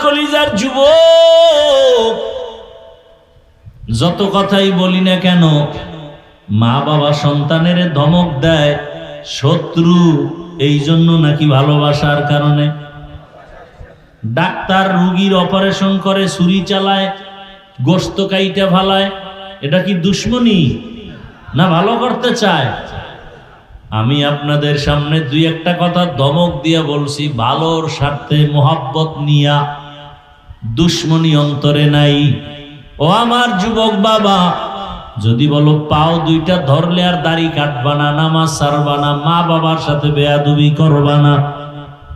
কলিজার যুবক, যত কথাই বলি না কেন, মা বাবা সন্তানের ধমক দেয় শত্রু এই জন্য নাকি ভালোবাসার কারণে? ডাক্তার রোগীর অপারেশন করে, ছুরি চালায়, গোশত কাইটা ফালায়, এটা কি দুশ্মনী না ভালো করতে চায়? আমি আপনাদের সামনে দুই একটা কথা ধমক দিয়ে বলছি, ভালোর স্বার্থে, মোহাব্বত নিয়া, দুশ্মনী অন্তরে নাই। ও আমার যুবক বাবা, যদি বলো পাও দুইটা ধরলে আর দাড়ি কাটবা না, নামাজ ছাড়বা না, মা বাবার সাথে বেয়াদবি করবা না,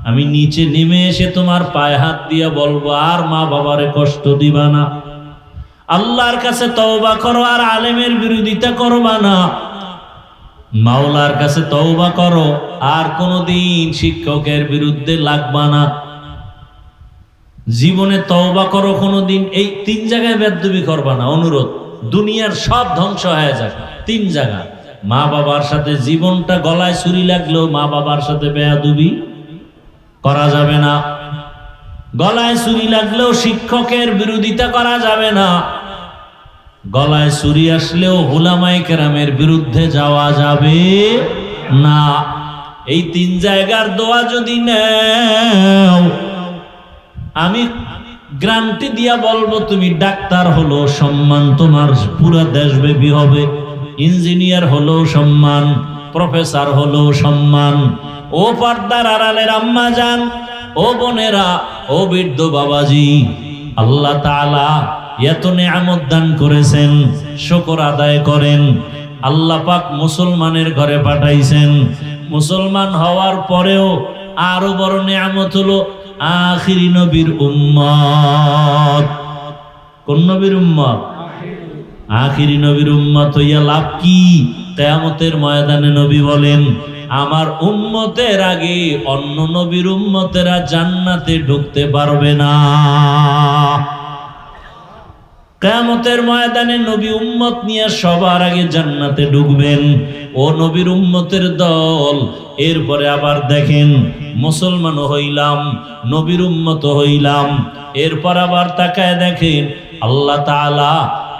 আমি নিচে নেমে এসে তোমার পায়ে হাত দিয়ে বলবো আর মা বাবারে কষ্ট দিবা না, আল্লাহর কাছে তওবা করো আর আলেমের বিরোধিতা করবা না, মাওলার কাছে তওবা করো আর কোনোদিন শিক্ষকের বিরুদ্ধে লাগবা না, জীবনে তওবা করো কোনোদিন এই তিন জায়গায় বেয়াদবি করবা না। অনুরোধ, দুনিয়ার সব ধ্বংস হয়ে যায় তিন জায়গা। মা বাবার সাথে জীবনটা গলায় ছুরি লাগলেও মা বাবার সাথে বেয়াদবি করা যাবে না, গলায় ছুরি লাগলেও শিক্ষকের বিরোধিতা করা যাবে না, গলায় ছুরি আসলেও উলামায়ে কেরামের বিরুদ্ধে যাওয়া যাবে না। এই তিন জায়গার দোয়া যদি নেও, আমি গ্যারান্টি দিয়া বলবো তুমি ডাক্তার হলো সম্মান তোমার পুরো দেশব্যাপী হবে, ইঞ্জিনিয়ার হলো সম্মান, প্রফেসর হলো সম্মান। ও পর্দার আড়ালের আম্মা জান, ও বোনেরা, ও বৃদ্ধ বাবাজি, আল্লাহ তাআলা এত নেয়ামত দান করেছেন, শুকর আদায় করেন। আল্লাহ পাক মুসলমানের ঘরে পাঠাইছেন, মুসলমান হওয়ার পরেও আরো বড় নেয়ামত হলো আখিরি নবীর উম্মত। কোন নবীর উম্মত? আখিরি নবীর উম্মত হইয়া লাভ কি? কিয়ামতের ময়দানে নবী বলেন, আমার উম্মতের আগে অন্য নবীর উম্মতেরা জান্নাতে ঢুকতে পারবে না। কিয়ামতের ময়দানে নবী উম্মত নিয়ে সবার আগে জান্নাতে ঢুকবেন, ও নবীর উম্মতের দল। এরপরে আবার দেখেন, মুসলমান হইলাম, নবীর উম্মত হইলাম, এরপর আবার তাকায় দেখেন আল্লাহ তাআলা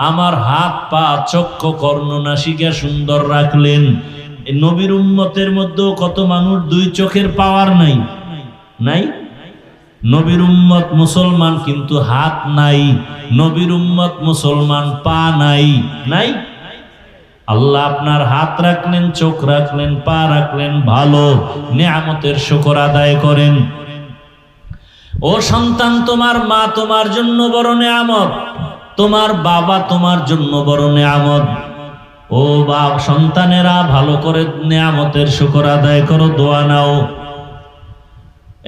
আমার হাত পা চক্ষু কর্ণ নাসিকা সুন্দর রাখলেন। নবীর উম্মতের মধ্যেও কত মানুষ দুই চোখের পাওয়ার নাই, নাই? নবীর উম্মত মুসলমান কিন্তু হাত নাই, নবীর উম্মত মুসলমান পা নাই, নাই? আল্লাহ আপনার হাত রাখলেন, চোখ রাখলেন, পা রাখলেন, ভালো নেয়ামতের শুকর আদায় করেন। ও সন্তান, তোমার মা তোমার জন্য বড় নেয়ামত, তোমার বাবা তোমার জন্য বড় নেয়ামত। ও বাপ, সন্তানেরা ভালো করে নেয়ামতের শুকর আদায় করো, দোয়া নাও।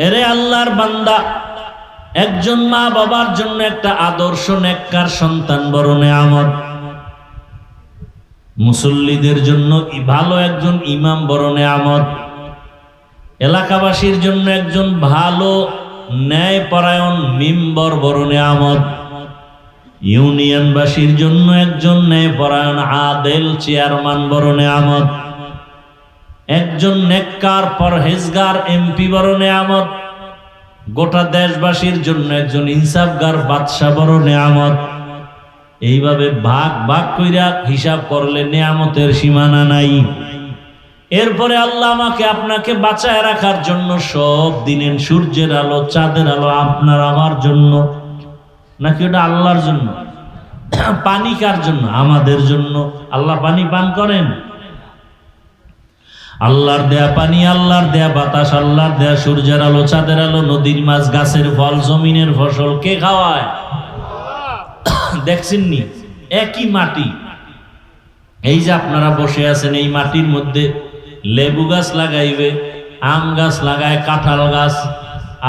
এরে আল্লাহর বান্দা, একজন মা বাবার জন্য একটা আদর্শ নেককার সন্তান বড় নেয়ামত। মুসল্লিদের জন্য ভালো একজন ইমাম বড় নেয়ামত। এলাকাবাসীর জন্য একজন ভালো ন্যায়পরায়ণ মিম্বর বড় নেয়ামত। ইউনিয়নবাসীর জন্য একজন ন্যায়পরায়ণ আদেল চেয়ারম্যান বড় নেয়ামত। একজন নেককার পরহেজগার এমপি বড় নেয়ামত। গোটা দেশবাসীর জন্য একজন ইনসাফগার বাদশা বড় নেয়ামত। এইভাবে ভাগ ভাগ কইরা হিসাব করলে নেয়ামতের সীমানা নাই। এরপরে আল্লাহ আমাকে আপনাকে বাঁচায় রাখার জন্য সব দিনের সূর্যের আলো, চাঁদের আলো আপনার আমার জন্য, নাকি ওটা আল্লাহর জন্য? পানি কার জন্য? আমাদের জন্য। আল্লাহ পানি পান করেন? আল্লাহর দেয়া পানি, আল্লাহর দেয়া বাতাস, আল্লাহর দেয়া সূর্যের আলো, চাঁদের আলো, নদীর মাছ, গাছের ফল, জমিনের ফসল কে খাওয়ায়? দেখছেন নি? একই মাটি। এই যে আপনারা বসে আছেন, এই মাটির মধ্যে লেবু গাছ লাগাইবে, আম গাছ লাগায়, কাঁঠাল গাছ,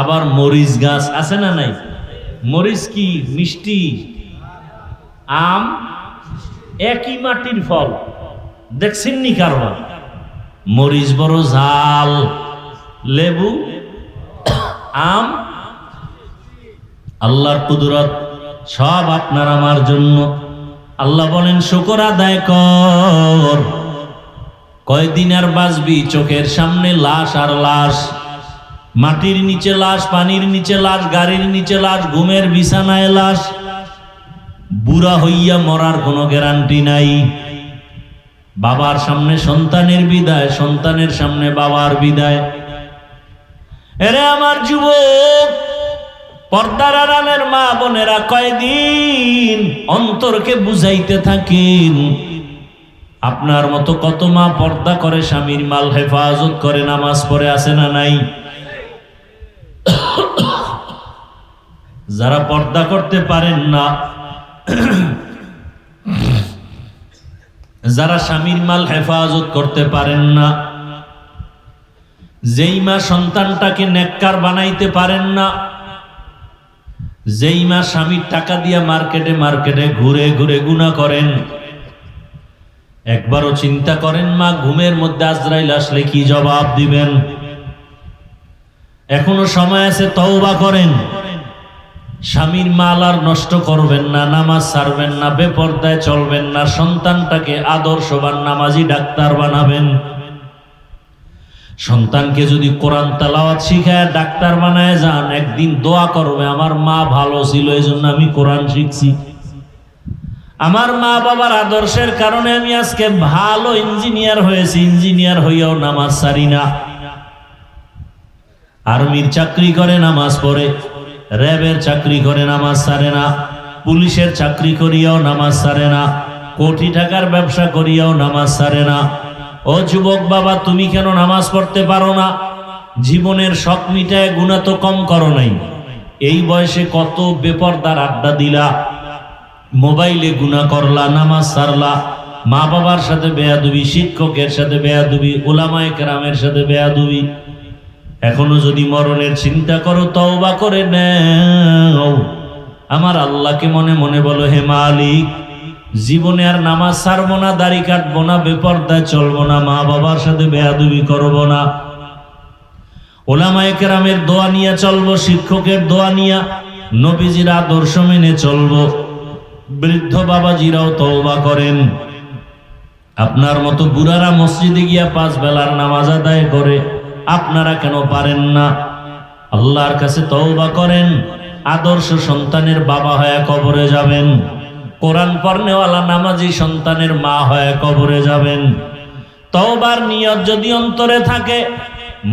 আবার মরিচ গাছ আছে না নাই? মরিচ কি মিষ্টি, আম একই মাটির ফল। দেখছেন নি কারবার? মরিচ বড় ঝাল, লেবু, আম, আল্লাহর কুদরত সব আপনার আমার জন্য। আল্লাহ বলেন শুকর আদায় কর। কয়দিন আর বাঁচবি? চোখের সামনে লাশ আর লাশ। মাটির নিচে লাশ, পানির নিচে লাশ, গাড়ির নিচে লাশ, ঘুমের বিছানায় লাশ। বুড়া হইয়া মরার কোনো গ্যারান্টি নাই। বাবার সামনে সন্তানের বিদায়, সন্তানের সামনে বাবার বিদায়। এরে আমার যুবক, পর্দার আড়ালের মা বোনেরা, কয়দিন অন্তরকে বুঝাইতে থাকেন। আপনার মতো কত মা পর্দা করে, স্বামীর মাল হেফাজত করে, নামাজ পড়ে, আছে না নাই? যারা পর্দা করতে পারেন না, যারা স্বামীর মাল হেফাজত করতে পারেন না, যেই মা সন্তানটাকে নেককার বানাইতে পারেন না, যেই মা স্বামীর টাকা দিয়া মার্কেটে মার্কেটে ঘুরে ঘুরে গুনাহ করেন, একবারও চিন্তা করেন মা ঘুমের মধ্যে আজরাইল আসলে কি জবাব দিবেন? এখনো সময় আছে, তওবা করেন। স্বামীর মাল আর নষ্ট করবেন না, নামাজ ছাড়বেন না, বেপরদায় চলবেন না, সন্তানটাকে আদর্শবান নামাজি ডাক্তার বানাবেন। সন্তানকে যদি কোরআন তেলাওয়াত শিখায় ডাক্তার বানায় যান, একদিন দোয়া করবে, আমার মা ভালো ছিল এই জন্য আমি কোরআন শিখছি, আমার মা বাবার আদর্শের কারণে আমি আজকে ভালো ইঞ্জিনিয়ার হয়েছি, ইঞ্জিনিয়ার হইয়াও নামাজ ছাড়ি না। আর্মির চাকরি করে, নামাজ পড়ে, র্যাবের চাকরি করে, নামাজ ছাড়ে না, পুলিশের চাকরি করিয়াও নামাজ ছাড়ে না, কোটি টাকার ব্যবসা করিয়াও নামাজ ছাড়ে না। ও যুবক বাবা, তুমি কেন নামাজ পড়তে পারো না? জীবনের শখ মিটায়, গুনাহ তো কম করো নাই। এই বয়সে কত বেপরদার আড্ডা দিলা, মোবাইলে গুনাহ করলা, নামাজ ছাড়লা, মা বাবার সাথে বেয়াদবি, শিক্ষকের সাথে বেয়াদবি, উলামায়ে কেরামের সাথে বেয়াদবি। এখনো যদি মরণের চিন্তা করো, তওবা করে নাও। আমার আল্লাহকে মনে মনে বলো, হে মালিক, জীবনে আর নামাজ ছাড়বো না, দাড়ি কাটবো না, বেপরদায় চলবো না, মা বাবার সাথে বেয়াদবি করবো না, উলামায়ে কেরামের দোয়া নিয়ে চলবো, শিক্ষকের দোয়া নিয়ে, নবীজির আদর্শ মেনে চলবো। বৃদ্ধ বাবাজিরাও তওবা করেন। আপনার মতো বুড়ারা মসজিদে গিয়া 5 বেলার নামাজ আদায় করে, আপনারা কেন পারেন না? আল্লাহর কাছে তওবা করেন। আদর্শ সন্তানের বাবা হয়ে কবরে যাবেন, কোরআন পড়নেওয়ালা নামাজি সন্তানের মা হয়ে কবরে যাবেন। তওবার নিয়ত যদি অন্তরে থাকে,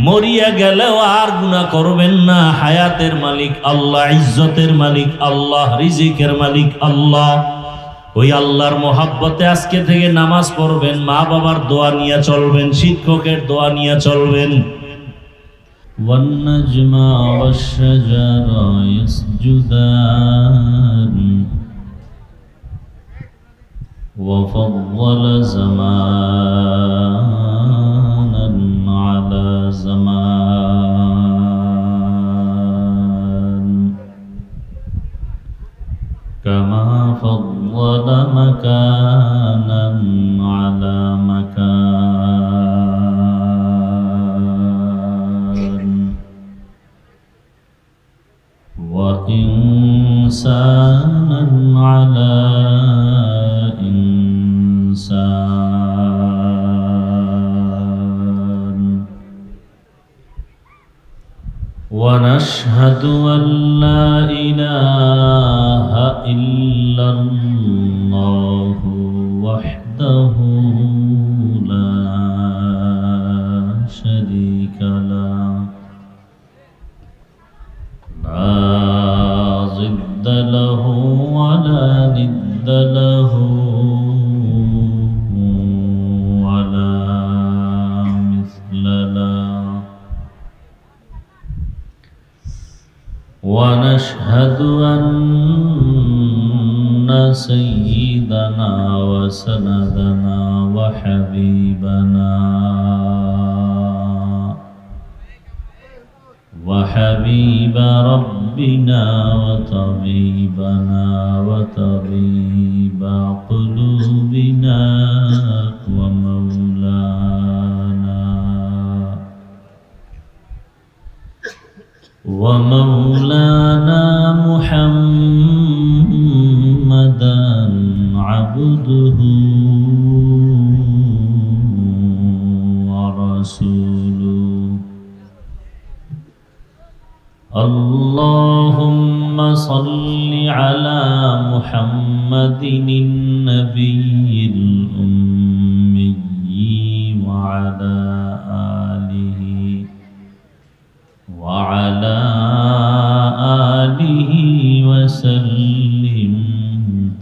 মরিয়া গেলেও আর গুনাহ করবেন না। হায়াতের মালিক আল্লাহ, ইজ্জতের মালিক আল্লাহ, রিজিকের মালিক আল্লাহ। ওই আল্লাহর মোহাব্বতে আজকে থেকে নামাজ পড়বেন, মা বাবার দোয়া নিয়ে চলবেন, শিক্ষকের দোয়া নিয়ে চলবেন। والنجم والشجر يسجدان وفضل زمانا على زمان كما فضل مكانا على مكان وإنسانا على إنسان ونشهد أن لا إله إلا الله وحده لا شريك له لا ضد له ولا ند له ولا مثل له ونشهد أن سيدنا وسندنا وحبيب ربنا وطبيبنا وطبيب قلوبنا ومولانا محمدا عبده ورسوله صل على محمد النبي الأمي وعلى آله وسلم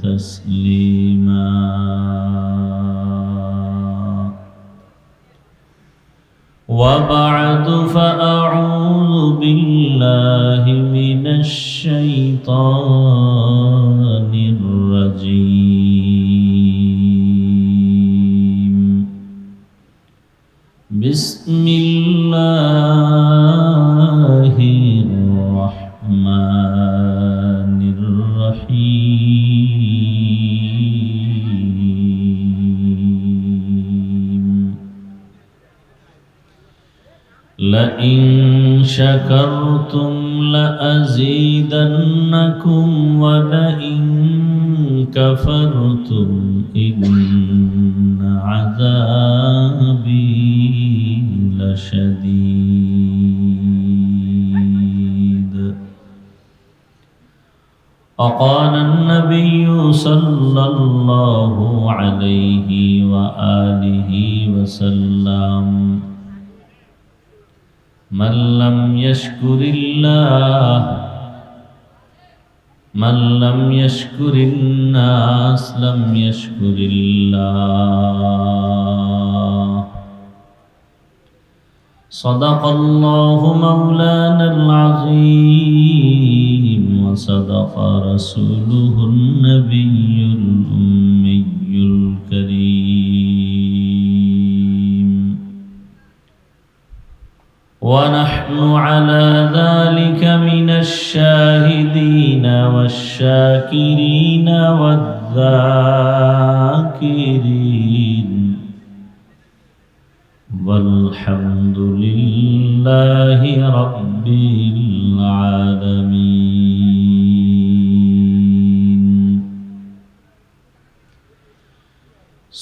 تسليما. وبعد فأعوذ بالله من الشيطان الرجيم. بسم الله الرحمن الرحيم. لئن شكرتم لأزيدنكم ولئن كفرتم إن عذابي لشديد. وقال النبي صلى الله عليه وآله وسلم: من لم يشكر الناس لم يشكر الله. صدق الله مولانا العظيم وصدق رسوله النبي الأمي الكريم. ونحن على ذلك من الشاهدين والشاكرين والذاكرين، والحمد لله رب العالمين.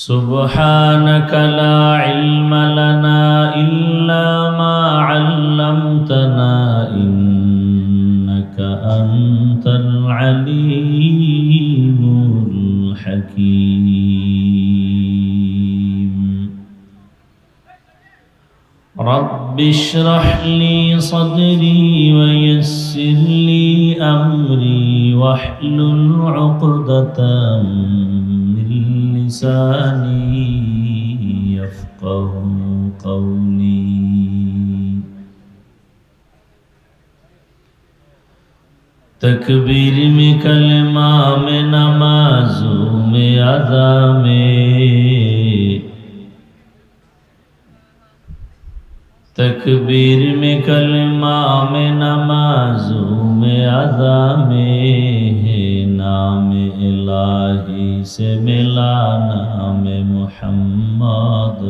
سبحانك لا علم لنا إلا ما علمتنا إنك أنت العليم الحكيم. رب اشرح لي صدري ويسر لي أمري واحلل عقدة من لساني يفقه قولي. تکبیر میں کلمہ میں نمازوں میں ادا میں، تکبیر میں کلمہ میں نمازوں میں ادا میں ہے نام الہی سے ملا نام محمد،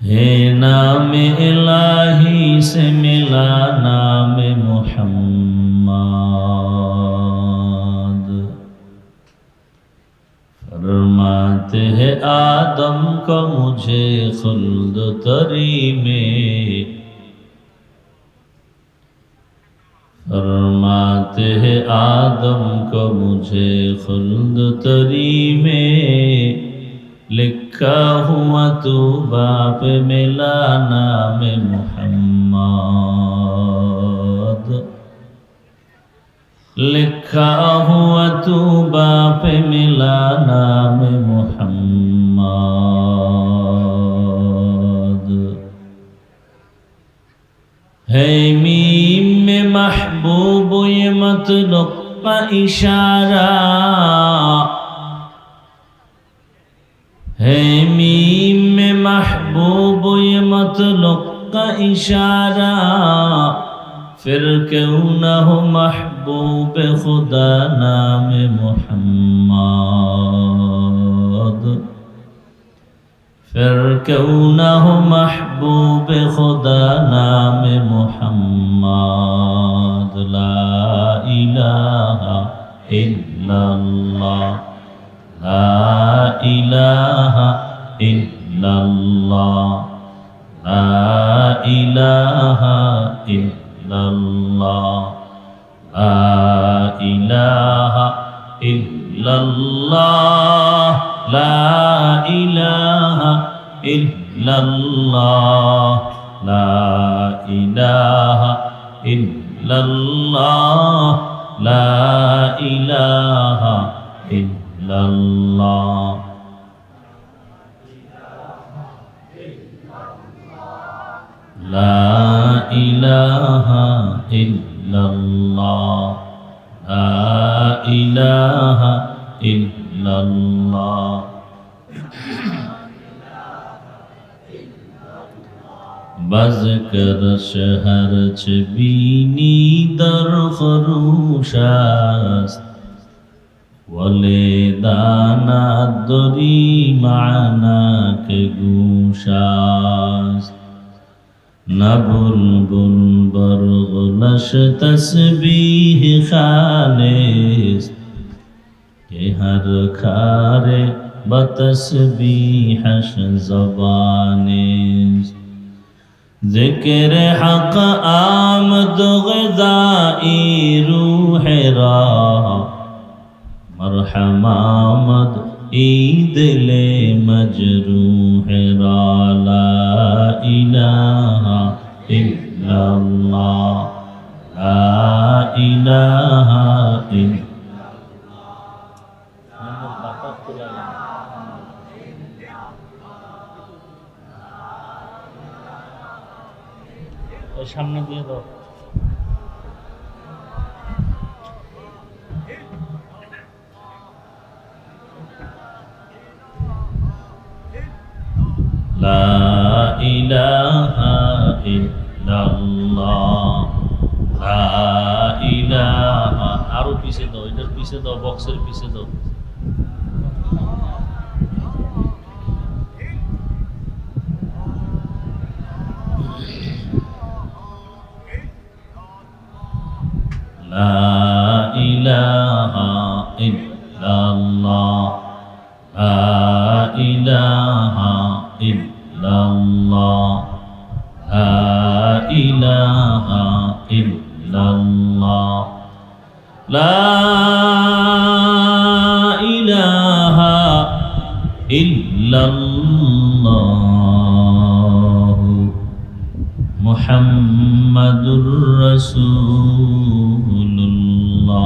ہے نام الہی سے ملا نام محمد. فرماتے ہیں آدم کو مجھے خلد تری میں، فرماتے ہیں آدم کو مجھے خلد تری میں، لکھا ہوا تو باپ ملا نام محمد، لکھا ہوا تو باپ ملا نام محمد. ہے میم میں محبوب یہ مطلق کا اشارہ، ہے میم میں محبوب یہ مطلق کا اشارہ، پھر کیوں نہ ہو محبوب خدا نام محمد، پھر کیوں نہ ہو محبوب خدا نام محمد. لا الہ الا اللہ، لا الہ الا اللہ، لا الہ الا ইল্লাল্লাহ লা ইলাহা ইল্লাল্লাহ লা ইলাহা ইল্লাল্লাহ লা ইলাহা ইল্লাল্লাহ লা ইলাহা ইল্লাল্লাহ লা ইলাহা ইল্লাল্লাহ লা ইলাহা ইল্লাল্লাহ বাজ কর শহর চবিনি দর খরুশাস ওলে দানা দরি মানা কে গুশাস নবুলবুল বরগলশ তসবীহ খালিস কে হর খারে বতসবীহশ জবানিস ذکر حق آمد غذائی روح را مرحم آمد عید لے مجروح را لا الہ الا اللہ لا الہ الا সামনে দিয়ে দাও লা ইলাহা ইল্লাল্লাহ লা ইলাহা আরো পিছে দাও এটার পিছে দাও বক্সের পিছে দাও لا إله إلا الله لا إله إلا الله لا إله إلا الله لا إله إلا الله محمد رسول الله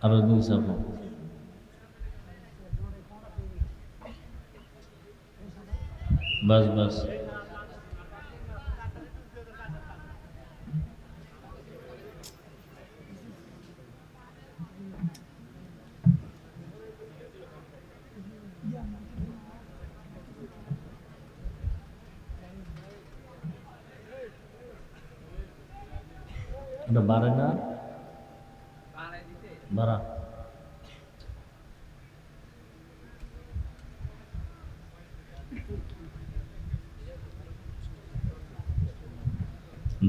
আরো দিন যাব বাস বাস এটা বাড়ে না বাড়া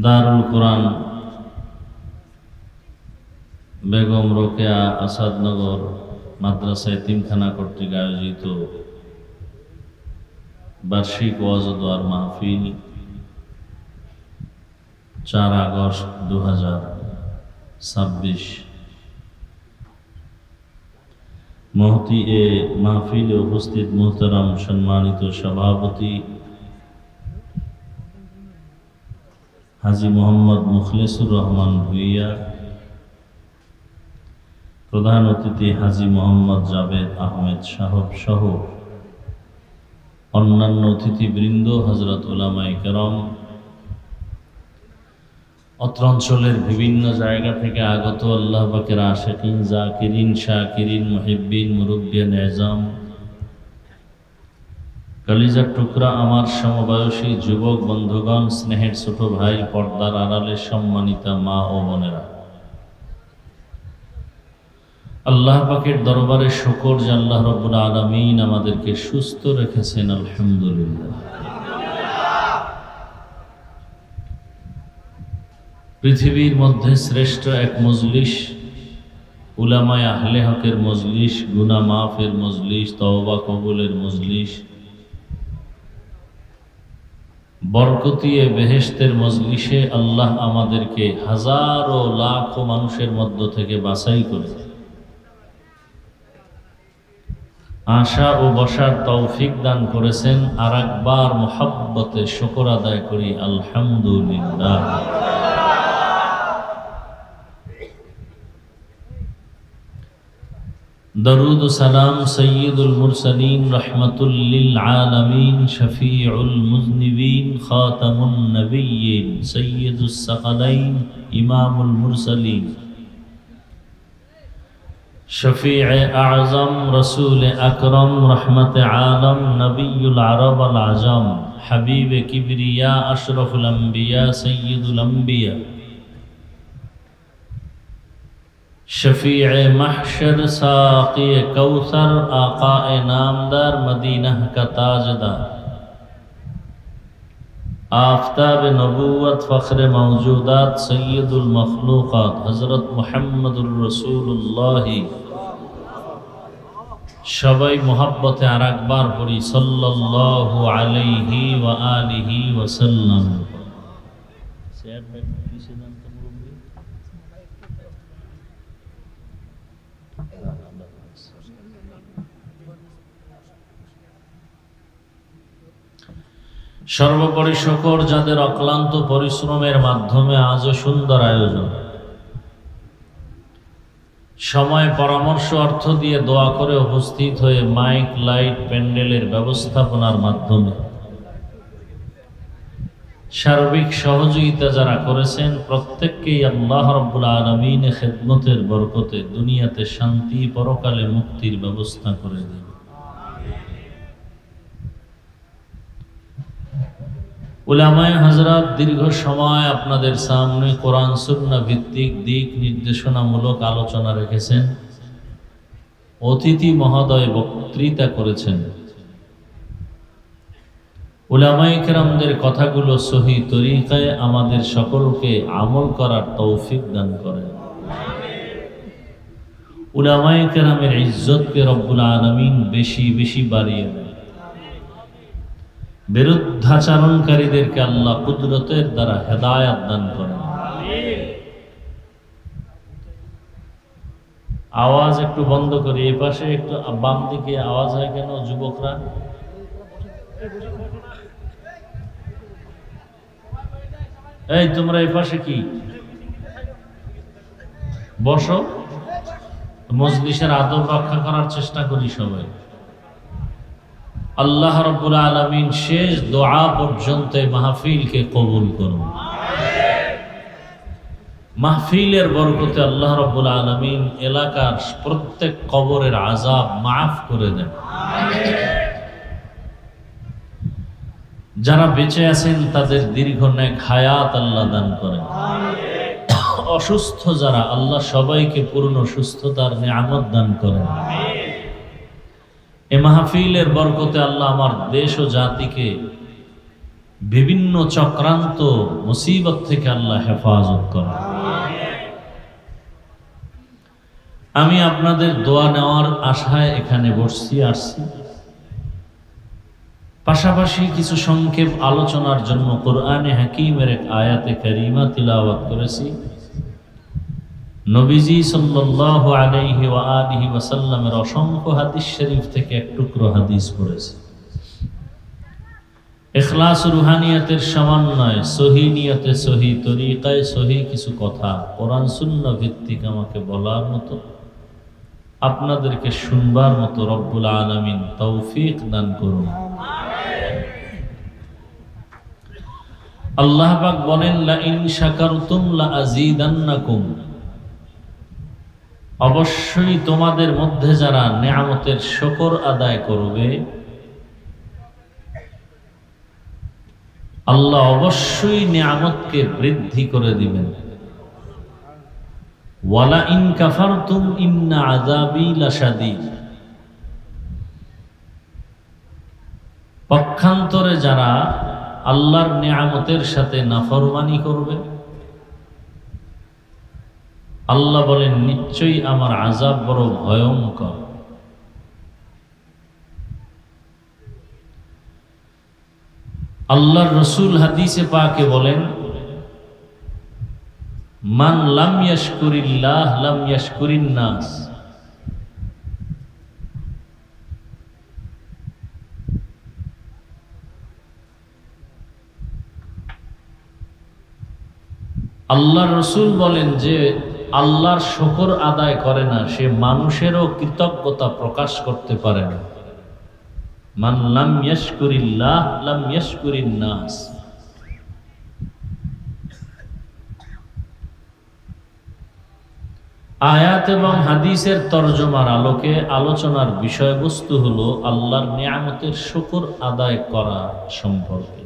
দারুল কোরআন বেগম রোকেয়া আসাদনগর মাদ্রাসা এতিমখানা কর্তৃক আয়োজিত বার্ষিক ওয়াজ ও দোয়ার মাহফিল 4 আগস্ট 2026 মহতি এ মাহফিলে উপস্থিত মুহতারাম সম্মানিত সভাপতি হাজী মোহাম্মদ মুখলিসুর রহমান ভুইয়া, প্রধান অতিথি হাজী মোহাম্মদ জাভেদ আহমেদ সাহেব সহ অন্যান্য অতিথিবৃন্দ, হযরত উলামায়ে কেরাম, অত্র অঞ্চলের বিভিন্ন জায়গা থেকে আগত আল্লাহ পাকের আশিকিন, জাকিরিন, শাকিরিন, মুহিব্বিন, মুরব্বিয়ান এজাম, কলিজার টুকরা আমার সমবয়সী যুবক বন্ধুগণ, স্নেহের ছোট ভাই, পর্দার আড়ালে সম্মানিতা মা ও বোনেরা, আল্লাহ পাকের দরবারে শুকর যে আল্লাহ রাব্বুল আলামিন আমাদেরকে সুস্থ রেখেছেন, আলহামদুলিল্লাহ। পৃথিবীর মধ্যে শ্রেষ্ঠ এক মজলিস, উলামায়ে আহলে হকের মজলিস, গুনাহ মাফের মজলিস, তওবা কবুলের মজলিস, বরকতিয়ে বেহেশতের মজলিসে আল্লাহ আমাদেরকে হাজারো লাখো মানুষের মধ্য থেকে বাছাই করে আশা ও বসার তৌফিক দান করেছেন। আর একবার মুহাব্বতে শুকর আদায় করি, আলহামদুলিল্লাহ। দরুদ ও সালাম সৈয়দুল মুরসালিন, রহমাতুল লিল আলামিন, শফিউল মুজনিবিন, খাতামুন নবিয়্যিন, সৈয়দুস সাকালাইন, ইমামুল মুরসালিন, শফিউ আযম, রসুল আকরম, রহমত আলম, নবিয়ুল আরব আল আজম, হাবিব কিবরিয়া, আশরফুল আম্বিয়া, সৈয়দুল আম্বিয়া, शफीअ महशर, साक़ी कौसर, आक़ाए नामदार, मदीना का ताजदार, आफ़ताब नबूवत, फ़ख्र मौजूदात, सय्यदुल मखलूक़ात, हज़रत मुहम्मदुर रसूलुल्लाह। सबाई मोहब्बते আর একবার পড়ি, সাল্লাল্লাহু আলাইহি ওয়া আলিহি ওয়া সাল্লাম। সর্বোপরি শুকর যাদের অক্লান্ত পরিশ্রমের মাধ্যমে আজও সুন্দর আয়োজন, সময়, পরামর্শ, অর্থ দিয়ে দোয়া করে উপস্থিত হয়ে মাইক, লাইট, প্যান্ডেলের ব্যবস্থাপনার মাধ্যমে সার্বিক সহযোগিতা যারা করেছেন, প্রত্যেককেই আল্লাহ রাব্বুল আলামিনের খেদমতের বরকতে দুনিয়াতে শান্তি, পরকালে মুক্তির ব্যবস্থা করে দেন। উলামায়ে হযরত দীর্ঘ সময় আপনাদের সামনে কোরআন সুন্নাহ ভিত্তিক দিক নির্দেশনামূলক আলোচনা রেখেছেন। অতিথি মহোদয় বক্তৃতা করেছেন। উলামায়ে কেরামদের কথাগুলো সহি তরিকায় আমাদের সকলকে আমল করার তৌফিক দান করেন। উলামায়ে কেরামের ইজ্জতকে রব্বুল আলামিন বেশি বেশি বাড়িয়ে দেন। বিরুদ্ধাচরণকারীদেরকে আল্লাহ কুদরতের দ্বারা হেদায়েত দান করেন। আওয়াজ একটু বন্ধ করি, এই পাশে একটু বাম দিকে আওয়াজ হয় কেন যুবকরা? এই তোমরা এই পাশে কি বসো, মজলিসের আদব রক্ষা করার চেষ্টা করি সবাই। আল্লাহ রাব্বুল আলামিন শেষ দোয়া পর্যন্ত মাহফিলকে কবুল করুন। মাহফিলের বরকতে আল্লাহ রাব্বুল আলামিন এলাকার প্রত্যেক কবরের আযাব মাফ করে দেন। যারা বেঁচে আছেন তাদের দীর্ঘ নেক হায়াত আল্লাহ দান করেন। অসুস্থ যারা, আল্লাহ সবাইকে পূর্ণ সুস্থতার নিয়ামত দান করেন। এ মাহফিলের বরকতে আল্লাহ আমার দেশ ও জাতিকে বিভিন্ন চক্রান্ত মুসিবত থেকে আল্লাহ হেফাজত করেন। আমি আপনাদের দোয়া নেওয়ার আশায় এখানে বসছি, আসছি। পাশাপাশি কিছু সংক্ষেপ আলোচনার জন্য কোরআনে হাকিমের এক আয়াতে কারিমা তিলাওয়াত করেছি। নবীজি সাল্লাল্লাহু আলাইহি ওয়া আলিহি ওয়া সাল্লামের অসংখ্য হাদিস শরীফ থেকে এক টুকরো হাদিস পড়েছি। ইখলাস রুহানিয়াতের সমন্বয়, সহি নিয়তে, সহি তরিকায়, সহি কিছু কথা কোরআন সুন্নাহ ভিত্তিক আমাকে বলার মতো, আপনাদেরকে শুনবার মতো রব্বুল আলামিন তৌফিক দান করুন। আল্লাহ পাক বলেন, লা ইন শাকারতুম লা আযীদান্নাকুম, অবশ্যই তোমাদের মধ্যে যারা নেয়ামতের শুকর আদায় করবে, আল্লাহ অবশ্যই নেয়ামতকে বৃদ্ধি করে দিবেন। ওয়ালা ইন কাফারতুম ইন্না আযাবি লাশাদীদ। পক্ষান্তরে যারা আল্লাহর নিয়ামতের সাথে নাফরমানি করবে, আল্লাহ বলেন নিশ্চয়ই আমার আযাব বড় ভয়ঙ্কর। আল্লাহর রাসূল হাদিসে পাকে বলেন, মান লাম ইয়াশকুরিল্লাহ লাম ইয়াশকুরিন নাস। আল্লাহর রাসূল বলেন যে আল্লাহর শুকর আদায় করে না, সে মানুষেরও কৃতজ্ঞতা প্রকাশ করতে পারে না। মান লাম ইয়াশকুরিল্লাহ লাম ইয়াশকুরিন নাস। আয়াত এবং হাদিসের তরজমার আলোকে আলোচনার বিষয়বস্তু হলো আল্লাহর নিয়ামতের শুকর আদায় করা সম্পর্কে।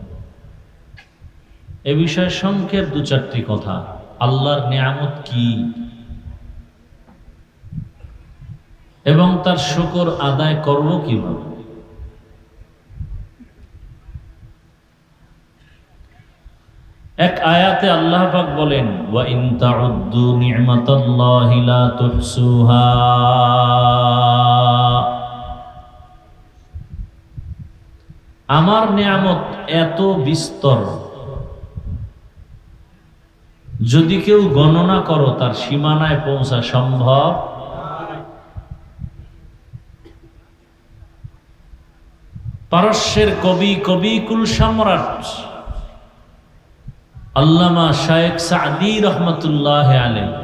এ বিষয়ে সংক্ষেপ দু চারটি কথা। আল্লাহর নিয়ামত কি এবং তার শুকর আদায় করব কিভাবে। এক আয়াতে আল্লাহ পাক বলেন, ওয়া ইন তাউদ্দু নি'মাতাল্লাহি লা তুহসুহা। আমার নিয়ামত এত বিস্তর, যদি কেউ গণনা করো তার সীমানায় পৌঁছা সম্ভব। পারস্যের কবি কুল সম্রাট আল্লামা শায়েখ সাদি রহমতুল্লাহ আলাইহি,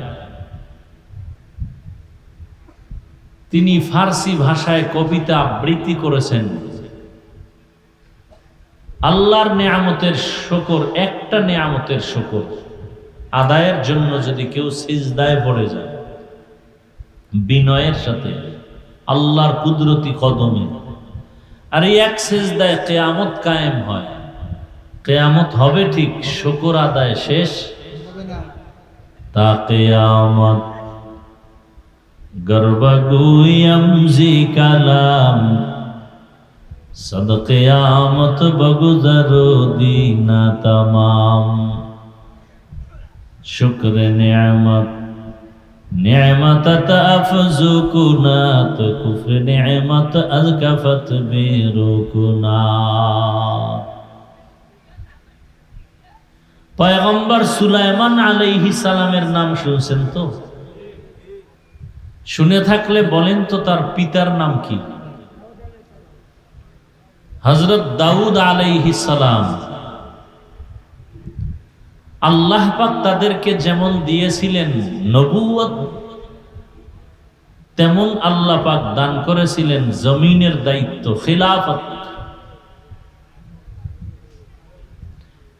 তিনি ফার্সি ভাষায় কবিতা আবৃত্তি করেছেন। আল্লাহর নিয়ামতের শুকর, একটা নিয়ামতের শুকর আদায়ের জন্য যদি কেউ সিজদায় পড়ে যায় বিনয়ের সাথে আল্লাহর কুদরতি কদমে, আর এই এক সিজদায় কিয়ামত কায়েম হয়। কিয়ামত হবে ঠিক, শুকর আদায় শেষ তা কিয়ামত গর্বগুয়াম জি কালাম সদ কিয়ামত বগুজরো দিনা তমাম। শুকর নিয়ামত নিয়ামত আফজু কুনাত কুফর নিয়ামত আযকাফত বিরুকুনা। পয়গম্বর সুলাইমান আলাইহিস সালামের নাম শুনছেন তো? শুনে থাকলে বলেন তো তার পিতার নাম কি? হযরত দাউদ আলাইহিস সালাম। আল্লাহ পাক তাদেরকে যেমন দিয়েছিলেন নবুয়ত, তেমন আল্লাহ পাক দান করেছিলেন জমিনের দায়িত্ব, খিলাফত।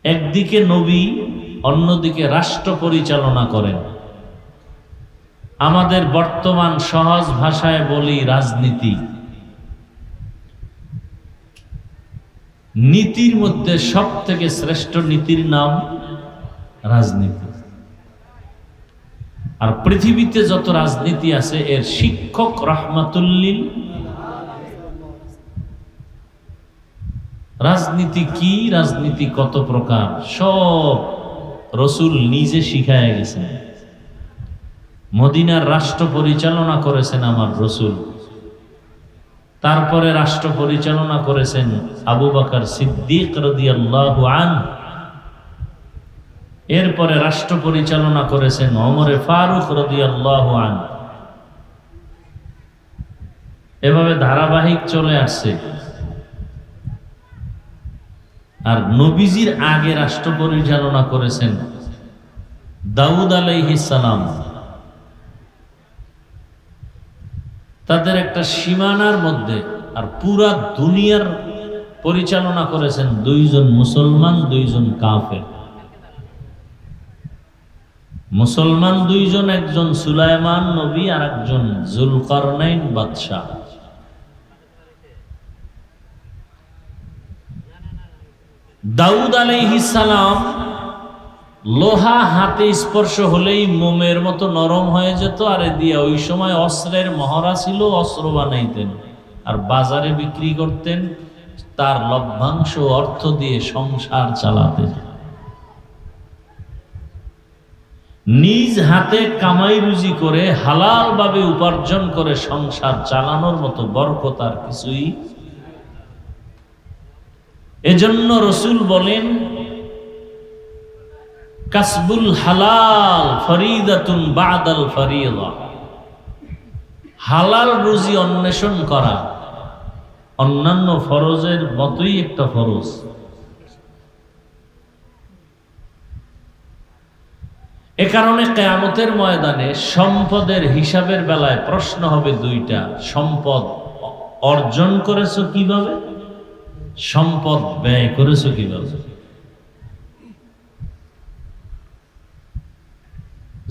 একদিকে নবী, অন্যদিকে রাষ্ট্র পরিচালনা করেন। আমাদের বর্তমান সহজ ভাষায় বলি রাজনীতি। নীতির মধ্যে সব থেকে শ্রেষ্ঠ নীতির নাম রাজনীতি। আর পৃথিবীতে যত রাজনীতি আছে এর শিক্ষক রাহমাতুল্লিল। রাজনীতি কি, রাজনীতি কত প্রকার, সব রসুল নিজে শিখায় গেছেন। মদিনার রাষ্ট্র পরিচালনা করেছেন আমার রসুল, তারপরে রাষ্ট্র পরিচালনা করেছেন আবু বকর সিদ্দিক রাদিয়াল্লাহু আনহু, এরপরে রাষ্ট্র পরিচালনা করেছেন ওমরে ফারুক রাদিয়াল্লাহু আনহু। এভাবে ধারাবাহিক চলে আসছে। আর নবীজির আগে রাষ্ট্র পরিচালনা করেছেন দাউদ আলাইহিস সালাম। তাদের একটা সীমানার মধ্যে। আর পুরা দুনিয়ার পরিচালনা করেছেন দুইজন মুসলমান, দুইজন কাফের। মুসলমান দুইজন, একজন সুলাইমান নবী আর একজন জুলকারনাইন বাদশাহ। দাউদ আলাইহিস সালাম লোহা হাতে স্পর্শ হলেই মোমের মতো নরম হয়ে যেত, আর দিয়া ওই সময় অস্ত্রের মহড়া ছিল, অস্ত্র বানাইতেন আর বাজারে বিক্রি করতেন, তার লভ্যাংশ অর্থ দিয়ে সংসার চালাতেন। নিজ হাতে কামাই রুজি করে হালাল ভাবে উপার্জন করে সংসার চালানোর মতো বরকত আর কিছুই। এজন্য রাসূল বলেন, কাসবুল হালাল ফরিদাতুন বাদাল ফরিদা, হালাল রুজি অন্বেষণ করা অন্যান্য ফরজের মতোই একটা ফরজ। এ কারণে কিয়ামতের ময়দানে সম্পদের হিসাবের বেলায় প্রশ্ন হবে দুইটা: সম্পদ অর্জন করেছো কিভাবে, সম্পদ ব্যয় করেছো কিভাবে।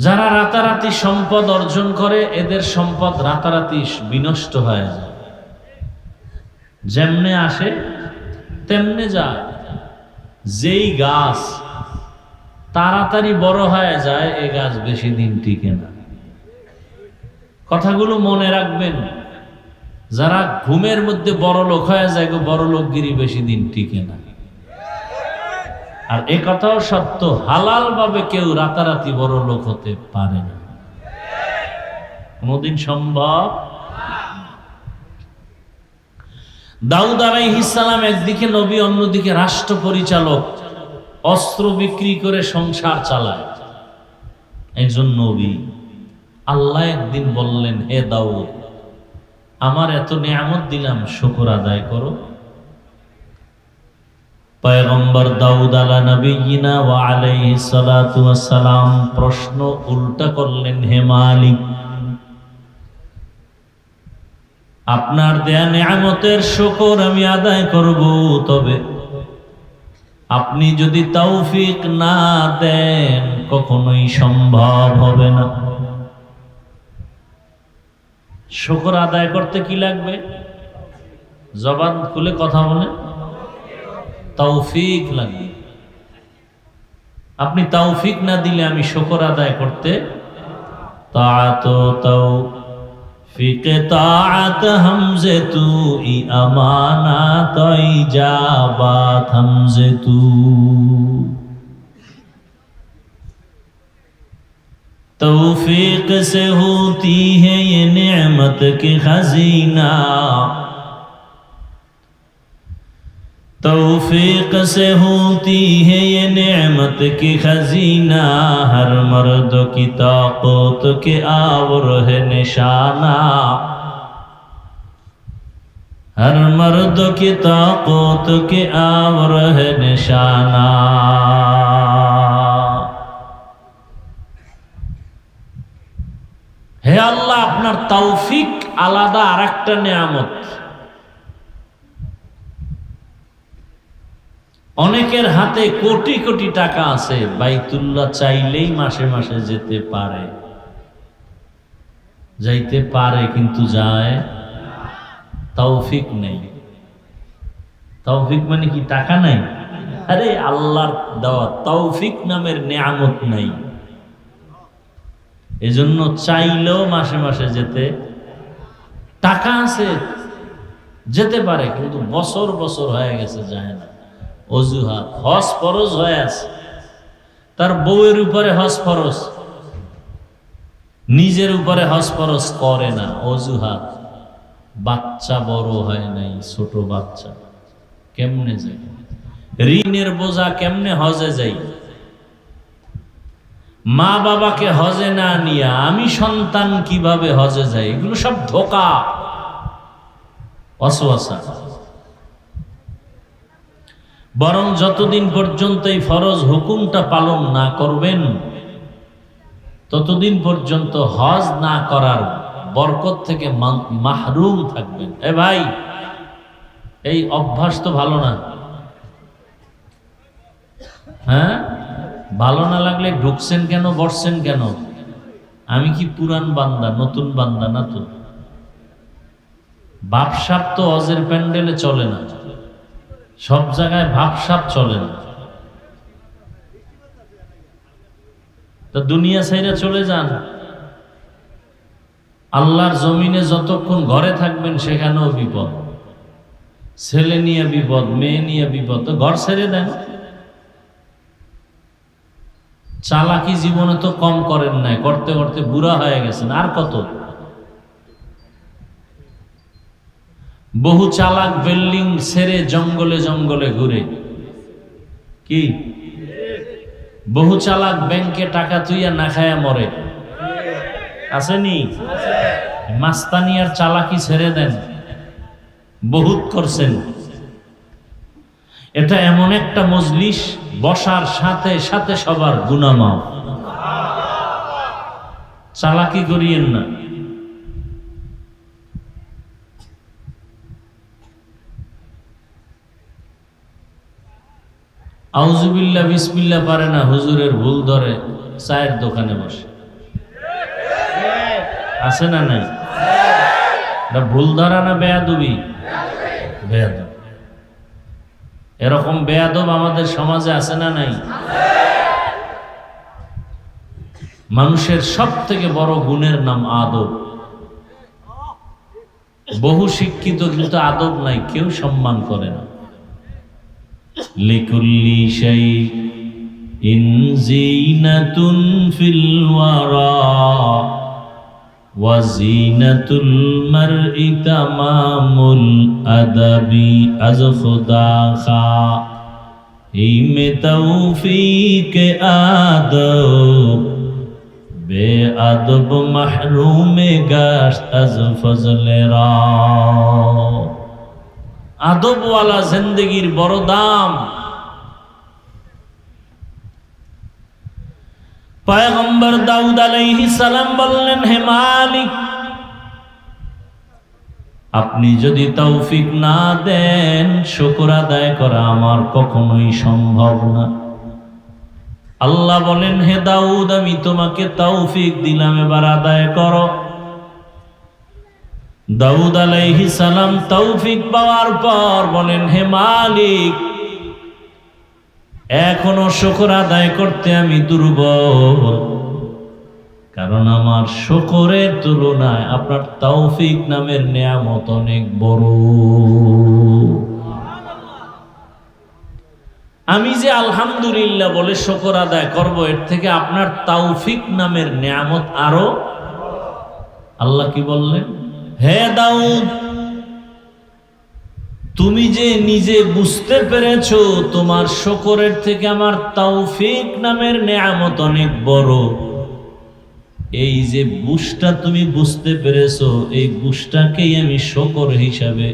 যারা রাতারাতি সম্পদ অর্জন করে এদের সম্পদ রাতারাতি বিনষ্ট হয়ে যায়, যেমনে আসে তেমনে যায়। যেই গাছ তাড়াতাড়ি বড় হয়ে যায় এ গাছ বেশি দিন টিকে না। কথাগুলো মনে রাখবেন। যারা ঘুমের মধ্যে বড় লোক হয়ে যায়, বড় লোকগিরি বেশি দিন টিকে না। আর এ কথাও সত্য, হালাল ভাবে কেউ রাতারাতি বড় লোক হতে পারে না, কোনদিন সম্ভব। দাউদ আলাইহিস সালাম একদিকে নবী, অন্যদিকে রাষ্ট্র পরিচালক, অস্ত্র বিক্রি করে সংসার চালায়, একজন নবী। আল্লাহ একদিন বললেন, হে দাউদ, আমার এত নিয়ামত দিলাম, শুকর আদায় করো। পয়গম্বর দাউদ আলা নবিয়িনা ওয়া আলাইহিস সালাতু ওয়াস সালাম প্রশ্ন উল্টা করলেন, হে মালিক, আপনার দেয়া নিয়ামতের শুকর আমি আদায় করব, তবে আপনি যদি তৌফিক না দেন কখনোই সম্ভব হবে না। শুকর আদায় করতে কি লাগবে? জবান খুলে কথা বলে, তৌফিক লাগবে। আপনি তৌফিক না দিলে আমি শুকর আদায় করতে তৌফিক তাআত হামজে তু ই আমানাত ইজাবাত হামজে তু। तौफीक से होती है ये नेमत की खजीना, तौफीक से होती है ये नेमत की खजीना, हर मर्द की ताकत के आवर है निशाना, हर मर्द की ताकत के आवर है निशाना। হে আল্লাহ, আপনার তৌফিক আলাদা আরেকটা নিয়ামত। অনেকের হাতে কোটি কোটি টাকা আছে, বাইতুল্লাহ চাইলেই মাসে মাসে যেতে পারে, যাইতে পারে কিন্তু যায়, তৌফিক নেই। তৌফিক মানে কি টাকা নাই? আরে আল্লাহর দেওয়া তৌফিক নামের নিয়ামত নাই। এজন্য চাইলেও মাসে মাসে যেতে, টাকা আছে যেতে পারে কিন্তু বছর বছর হয়ে গেছে যায় না। অজুহাত, হজ ফরজ হয়ে আছে, তার বউয়ের উপরে হজ ফরজ, নিজের উপরে হজ ফরজ করে না, অজুহাত। বাচ্চা বড় হয় নাই, ছোট বাচ্চা, কেমনে যাই? ঋণের বোঝা কেমনে হজে যাই? মা বাবাকে হজে না নিয়া আমি সন্তান কিভাবে হজে যাই? এগুলো সব ধোঁকা, ওয়াসওয়াসা। বরং যতদিন পর্যন্ত এই ফরজ হুকুমটা পালন না করবেন ততদিন পর্যন্ত হজ না করার বরকত থেকে মাহরুম থাকবেন। এ ভাই, এই অভ্যাস তো ভালো না। হ্যাঁ, ভালো না লাগলে ঢুকছেন কেন, বসছেন কেন? আমি কি পুরান বান্দা, নতুন বান্দা না তো? ভাবসাব তো হজের প্যান্ডেলে চলে না, সব জায়গায় ভাবসাব চলে না। তো দুনিয়া ছাইরা চলে যান। আল্লাহর জমিনে যতক্ষণ ঘরে থাকবেন সেখানেও বিপদ, ছেলে নিয়ে বিপদ, মেয়ে নিয়ে বিপদ, তো ঘর ছেড়ে দেন। চালাকি জীবনে তো কম করেন নাই, করতে করতে বুড়া হয়ে গেছেন, আর কত? বহু চালাক বিল্ডিং ছেড়ে জঙ্গলে জঙ্গলে ঘুরে, কি বহু চালাক ব্যাংকে টাকা তুইয়া না খায়া মরে, আসেনি? মাস্তানি আর চালাকি ছেড়ে দেন, বহুত করছেন। এটা এমন একটা মজলিস, বসার সাথে সাথে সবার গুনাহ মাফ। চালাকি করিয়েন না। আউযুবিল্লাহ বিসমিল্লাহ পারে না, হুজুরের ভুল ধরে চায়ের দোকানে বসে, আছে না নাই? ভুল ধরা না বেয়াদবি? বেয়াদব। এরকম বেয়াদব আমাদের সমাজে আছে না নাই? মানুষের সব থেকে বড় গুণের নাম আদব। বহু শিক্ষিত কিন্তু আদব নাই, কেউ সম্মান করে না। লিকুল্লি শাইইন যিনাতুন ফিল ওয়ারা ওয়া যিনাতুল মারই তামামুল আদাবি আজ খুদা খা হিমে তৌফিক আদব বে আদব মাহরুমে গাশত আজ ফজলে রা। আদবওয়ালা জিন্দেগির বড় দাম। পয়গম্বর দাউদ আলাইহিস সালাম বললেন, হে মালিক, আপনি যদি তৌফিক না দেন শুকর আদায় করা আমার কখনোই সম্ভব না। আল্লাহ বলেন, হে দাউদ, আমি তোমাকে তৌফিক দিলাম, এবার আদায় করো। দাউদ আলাইহিস সালাম তৌফিক পাওয়ার পর বলেন, হে মালিক, এখনো শুকর আদায় করতে আমি দুর্বল, কারণ আমার শুকরের তুলনায় আপনার তৌফিক নামের নিয়ামত অনেক বড়। আমি যে আলহামদুলিল্লাহ বলে শুকর আদায় করব, এর থেকে আপনার তৌফিক নামের নিয়ামত আরো। আল্লাহ কি বললেন? হে দাউদ, তুমি যে নিজে বুঝতে পেরেছো তোমার শুকরের থেকে আমার তৌফিক নামের নিয়ামত অনেক বড়, এই যে বুঝটা তুমি বুঝতে পেরেছো, এই বুঝটাকেই আমি শুকর হিসাবে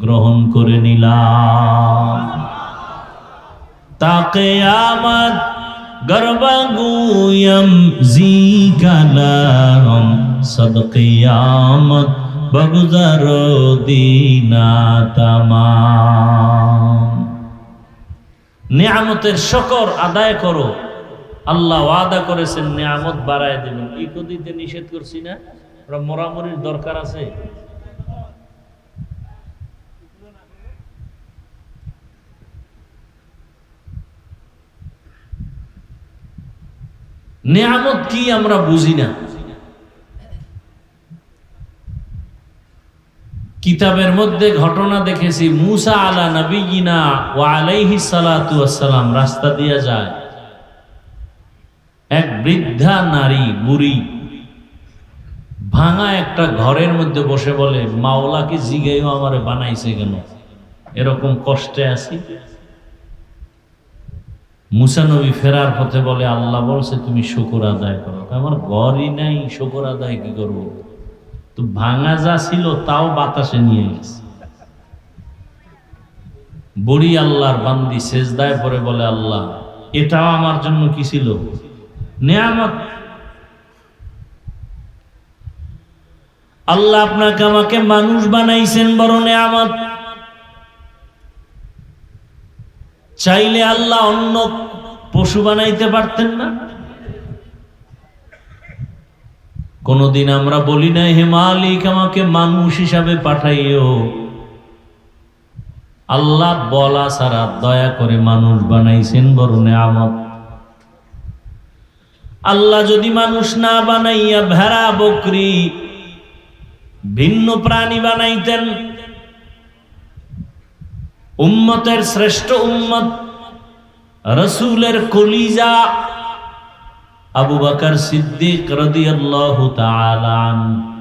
গ্রহণ করে নিলাম। তা কিয়ামত গর্বগুয়ম জি কালাম সদ কিয়ামত বগুজারো দিনা তামাম। নিয়ামতের শুকর আদায় করো। আল্লাহ ওয়াদা করেছেন নিয়ামত বাড়ায় দেবেন। ইকো দিতে নিষেধ করছি না? মরামরির দরকার আছে? নিয়ামত কি আমরা বুঝি না। কিতাবের মধ্যে ঘটনা দেখেছি, মুসা আলা নবিয়িনা ওয়া আলাইহিস সালাতু ওয়াস সালাম রাস্তা দিয়ে যায়, এক বৃদ্ধা নারী বুড়ি ভাঙা একটা ঘরের মধ্যে বসে বলে, মাওলাকে জিগাইও আমারে বানাইছে কেন, এরকম কষ্টে আছি। মুসা নবী ফেরার পথে বলে, আল্লাহ বলছে তুমি শুকর আদায় করো। আমার ঘরই নাই, শুকর আদায় কি করবো? তো ভাঙা যা ছিল তাও বাতাসে নিয়ে গেছে। বুড়ি আল্লাহর বান্দি সেজদায় পড়ে বলে, আল্লাহ এটাও আমার জন্য কি ছিল? নিয়ামত। আল্লাহ আপনাকে আমাকে মানুষ বানাইছেন, বড় নিয়ামত। চাইলে আল্লাহ অন্য পশু বানাইতে পারতেন না? কোনদিন আমরা বলি না, হে মালিক আমাকে মানুষ হিসাবে পাঠাইও। আল্লাহ বলা ছাড়া দয়া করে মানুষ বানাইছেন, বড় নিয়ামত। আল্লাহ যদি মানুষ না বানাইয়া ভেড়া বকরি ভিন্ন প্রাণী বানাইতেন, উম্মতের শ্রেষ্ঠ উম্মত রাসূলের কলিজা আবু বকর সিদ্দিক রাদিয়াল্লাহু তাআলা আনহু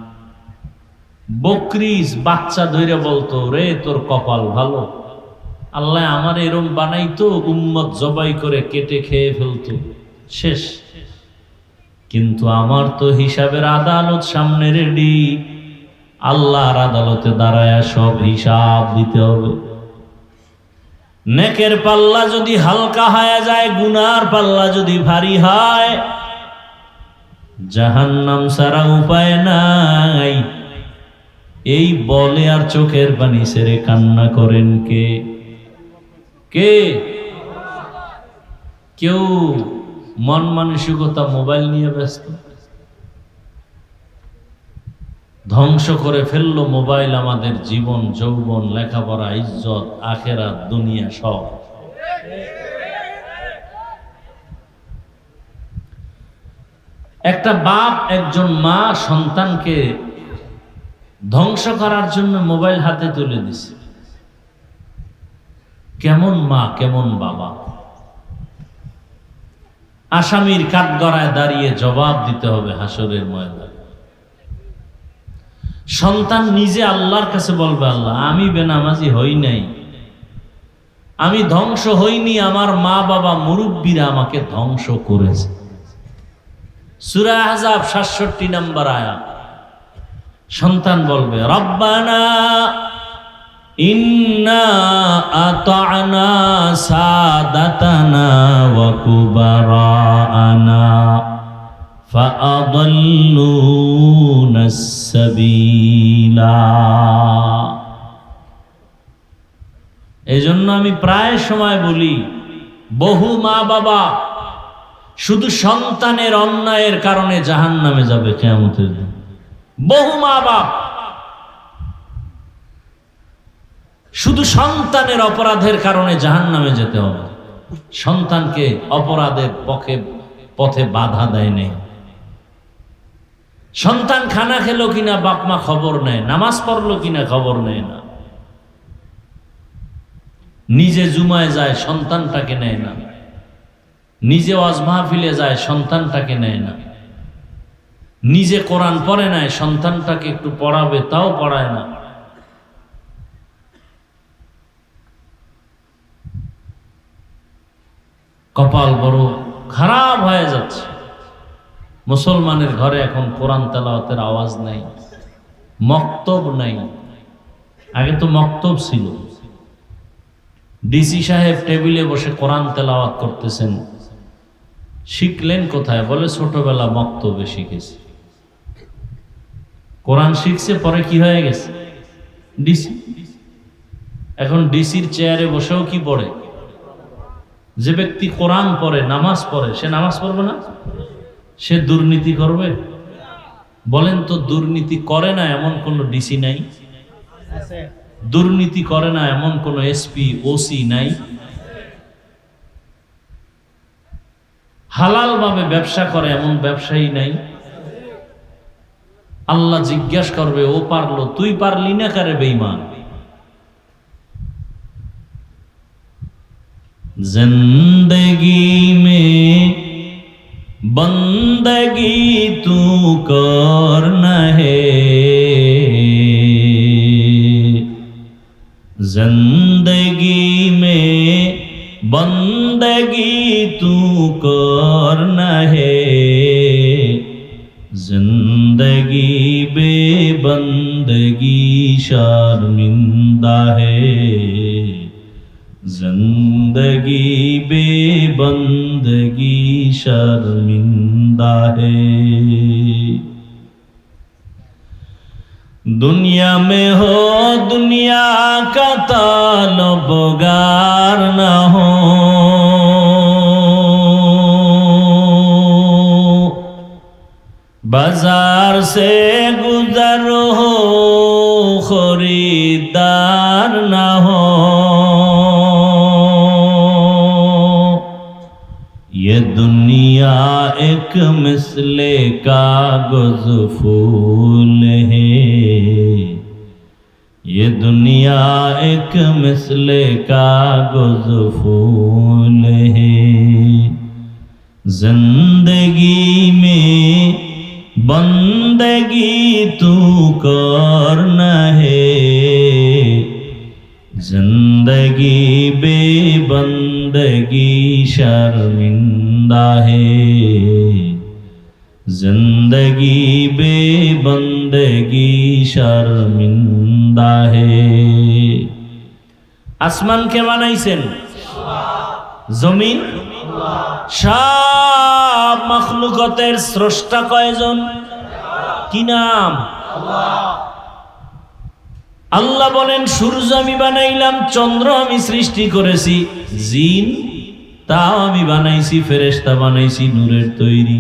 বকরি বাচ্চা ধরে বলতো, রে তোর কপাল ভালো, আল্লাহ আমার এরম বানাইতো, উম্মত জবাই করে কেটে খেয়ে ফেলতো, শেষ। কিন্তু আমার তো হিসাবের আদালত সামনে রেডি, আল্লাহর আদালতে দাঁড়ায় সব হিসাব দিতে হবে। নেকের পাল্লা যদি হালকা হয়ে যায়, গুনার পাল্লা যদি ভারী হয়, জাহান্নাম ছাড়া উপায় নাই। এই বলে আর চোখের পানি ছেড়ে কান্না করেন কে? কে? কেউ মন মানসিকতা মোবাইল নিয়ে ব্যস্ত, ধ্বংস করে ফেললো মোবাইল আমাদের জীবন, যৌবন, লেখাপড়া, ইজ্জত, আখেরাত, দুনিয়া সব। একটা বাপ, একজন মা সন্তানকে ধ্বংস করার জন্য মোবাইল হাতে তুলে দিছে। কেমন মা, কেমন বাবা? আসামির কাঠগড়ায় দাঁড়িয়ে জবাব দিতে হবে হাসরের ময়দানে। সন্তান নিজে আল্লাহর কাছে বলবে, আল্লাহ আমি বেনামাজি হই নাই, আমি ধ্বংস হইনি, আমার মা বাবা মুরব্বীরা আমাকে ধ্বংস করেছে। সূরা আহজাব ৬৭ নম্বর আয়াত। সন্তান বলবে, রব্বানা ইন্না আতা'না সাদাতানা ওয়া কুবারানা ফাআদাল্লুনাস সাবিলা। এজন্য আমি প্রায় সময় বলি, বহু মা বাবা শুধু সন্তানের অন্যায়ের কারণে জাহান্নামে যাবে কিয়ামতের দিন। বহু মা বাপ শুধু সন্তানের অপরাধের কারণে জাহান্নামে যেতে হবে, সন্তানকে অপরাধের পথে বাধা দেয় নেই। সন্তান খানা খেলো কিনা বাপ মা খবর নেয়, নামাজ পড়লো কিনা খবর নেয় না, নিজে জুমায় যায় সন্তানটাকে নেয় না, নিজে ওয়াজ মাহফিলে যায় সন্তানটাকে নেয় না, নিজে কোরআন পড়ে নাই, সন্তানটাকে একটু পড়াবে তাও পড়ায় না। কপাল বড় খারাপ হয়ে যাচ্ছে। মুসলমানের ঘরে এখন কোরআন তেলাওয়াতের আওয়াজ নাই, মক্তব নাই। আগে তো মক্তব ছিল, ডিসি সাহেব টেবিলে বসে কোরআন তেলাওয়াত করতেছেন, শিখলেন কোথায়? বলে ছোটবেলা মক্তবে শিখেছি। কোরআন শিখছে, পরে কি হয়ে গেছে? ডিসি। এখন ডিসির চেয়ারে বসেও কি পড়ে? যে ব্যক্তি কোরআন পড়ে, নামাজ পড়ে, সে নামাজ পড়বে না? সে দুর্নীতি করবে? বলেন তো, দুর্নীতি করে না এমন কোন ডিসি নাই? দুর্নীতি করে না এমন কোন এসপি ওসি নাই? হালাল ভাবে ব্যবসা করে এমন ব্যবসায়ী নাই? আল্লাহ জিজ্ঞাসা করবে, ও পারলো, তুই পারলি না কারে বেঈমান? जिंदगी में बंदगी तू करना है, जिंदगी में बंदगी तू करना है, जिंदगी बेबंदगी शर्मिंदा है, जिंदगी बेबंदगी शर्मिंदा है। दुनिया में हो दुनिया का ताल्लुगार न हो, बाजार से गुजर हो खरीदार न हो, ये दुनिया एक मिसले कागज फूल है, ये दुनिया एक मिसले कागज फूल है। जिंदगी में बंदगी तू करना है, जिंदगी बेबंदगी शर्मिंदा है, जिंदगी बेबंदगी शर्मिंदा है। আসমান কে বানাইছেন? জমিন? সব মাখলুকাতের স্রষ্টা কয়জন? কি নাম? আল্লাহ বলেন সূর্য আমি বানাইলাম, চন্দ্র আমি সৃষ্টি করেছি, জিন তাও আমি বানাইছি, ফেরেশতা বানাইছি নূরের তৈরি।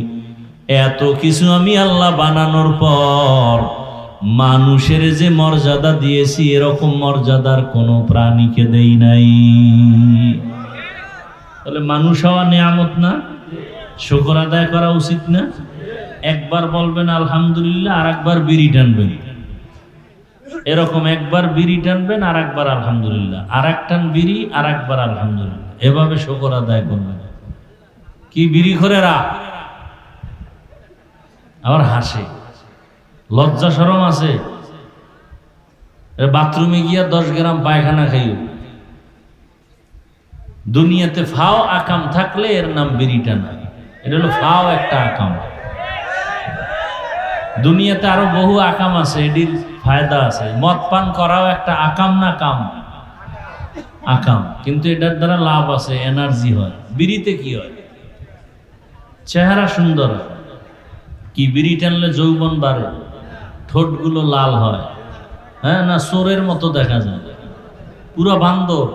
এত কিছু আমি আল্লাহ বানানোর পর মানুষের যে মর্যাদা দিয়েছি এরকম মর্যাদার কোনো প্রাণীকে দেই নাই। তাহলে মানুষ হওয়া নিয়ামত না? শুকর আদায় করা উচিত না? একবার বলবেন আলহামদুলিল্লাহ, আর একবার বিড়ি টানবেন। এরকম একবার বিড়ি টানবেন, আর একবার আলহামদুলিল্লাহ, আর এক টান বিড়ি, আর একবার আলহামদুলিল্লাহ, এভাবে শুকর আদায় করবেন। কি বিড়ি খোরেরা আবার হাসে, লজ্জা শরম আছে? বাথরুমে গিয়া 10 গ্রাম পায়খানা খাইও। দুনিয়াতে ফাও আকাম থাকলে এর নাম বিড়ি টানা। এটা হলো ফাও একটা আকাম। দুনিয়াতে আরো বহু আকাম আছে, এটির ফায়দা আছে। মদ পান করাও একটা আকাম না কাম? আকাম, কিন্তু এটার দ্বারা লাভ আছে, এনার্জি হয়। বিড়িতে কি হয়? চেহারা সুন্দর হয়। কি বিড়ি টানলে যৌবন বাড়ে, ঠোঁটগুলো লাল হয়, হ্যাঁ না চোরের মতো দেখা যায়, পুরো বান্দর।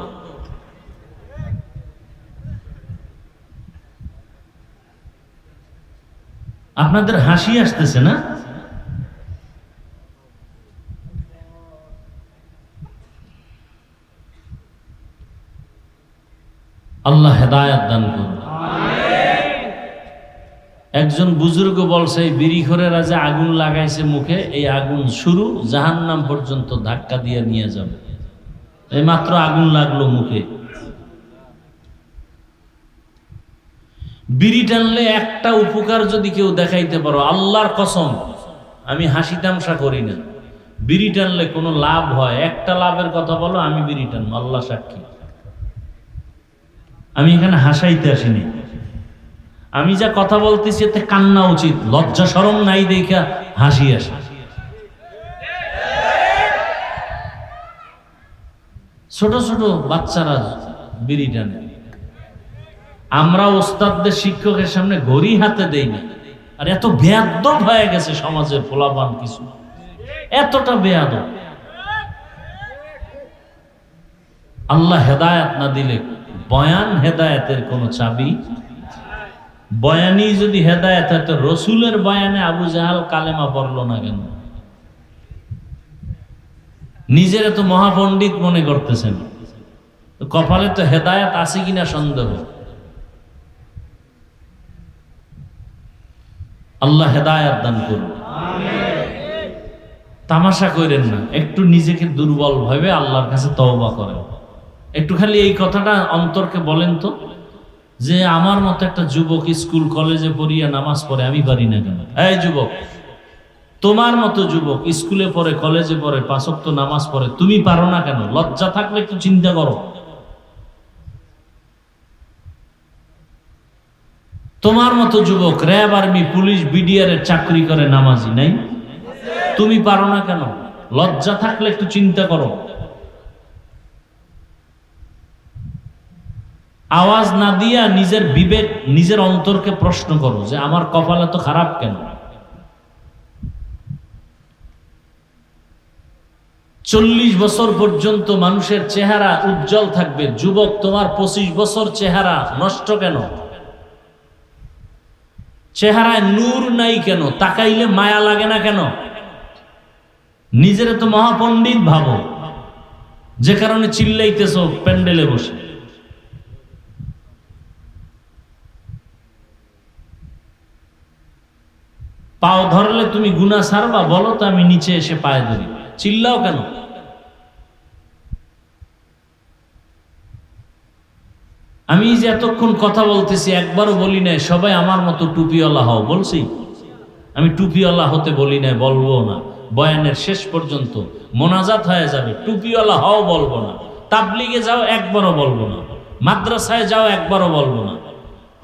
আপনাদের হাসি আসতেছে না? আল্লাহ হেদায়েত দান করুন। একজন বুজুর্গ বলছে এই বিড়িখোরেরা যে আগুন লাগাইছে মুখে, এই আগুন শুরু জাহান্নাম পর্যন্ত ধাক্কা দিয়ে নিয়ে যাবে। এই মাত্র আগুন লাগলো মুখে। বিড়ি টানলে একটা উপকার যদি কেউ দেখাইতে পারো, আল্লাহর কসম আমি হাসি তামসা করি না, বিড়ি টানলে কোনো লাভ হয়, একটা লাভের কথা বলো, আমি বিড়ি টানবো, আল্লাহ সাক্ষী। আমি এখানে হাসাইতে আসিনি, আমি যা কথা বলতেছি এতে কান্না উচিত, লজ্জা শরম নাই দেখা হাসি আসে। ছোট ছোট বাচ্চারা বিড়ি টানে, আমরা ওস্তাদদের শিক্ষকের সামনে ঘড়ি হাতে দেই না। আর এত বেয়াদব হয়ে গেছে সমাজের পোলাপান, কিছু এতটা বেয়াদব। আল্লাহ হেদায়েত না দিলে বয়ান হেদায়েতের কোন চাবি। বয়ানি যদি হেদায়েত হয় তো রসুলের বয়ানে আবু জাহাল কালেমা পড়লো না কেন? নিজের তো মহাপণ্ডিত মনে করতেছেন, কপালে তো হেদায়েত আছে কিনা সন্দেহ। আল্লাহ হেদায়েত দান করুন। তামাশা করেন না, একটু নিজেকে দুর্বল ভাবে আল্লাহর কাছে তওবা করেন। একটু খালি এই কথাটা অন্তরকে বলেন তো, যে আমার মতো একটা যুবক স্কুল কলেজে পড়িয়া নামাজ পড়ে, আমি পারি না কেন? এই যুবক, তোমার মতো যুবক স্কুলে পড়ে, কলেজে পড়ে, 5 ওয়াক্ত নামাজ পড়ে, তুমি পারো না কেন? লজ্জা থাকলে একটু চিন্তা করো। তোমার মতো যুবক র্যাব, আর্মি, পুলিশ, বিডিআর এর চাকরি করে, নামাজি নাই, তুমি পারো না কেন? লজ্জা থাকলে একটু চিন্তা করো। আওয়াজ না দিয়া নিজের বিবেক, নিজের অন্তরকে প্রশ্ন করো যে আমার কপাল এত খারাপ কেন? 40 বছর পর্যন্ত মানুষের চেহারা উজ্জ্বল থাকবে, যুবক তোমার 25 বছর চেহারা নষ্ট কেন? চেহারায় নূর নাই কেন? তাকাইলে মায়া লাগে না কেন? নিজের তো মহাপণ্ডিত ভাবো, যে কারণে চিল্লাইতেছো প্যান্ডেলে বসে। পাও ধরলে তুমি গুনাহ ছাড়বা, বলো তো আমি নিচে এসে পায়ে ধরি। চিল্লাও কেন? আমি যে এতক্ষণ কথা বলতেছি একবারও বলি নাই সবাই আমার মতো টুপিওয়ালা হও, বলছি? আমি টুপিওয়ালা হতে বলি নাই, বলবো না। বয়ানের শেষ পর্যন্ত মোনাজাত হয়ে যাবে, টুপিওয়ালা হও বলবো না। তাবলিগে যাও একবারও বলবো না, মাদ্রাসায় যাও একবারও বলবো না,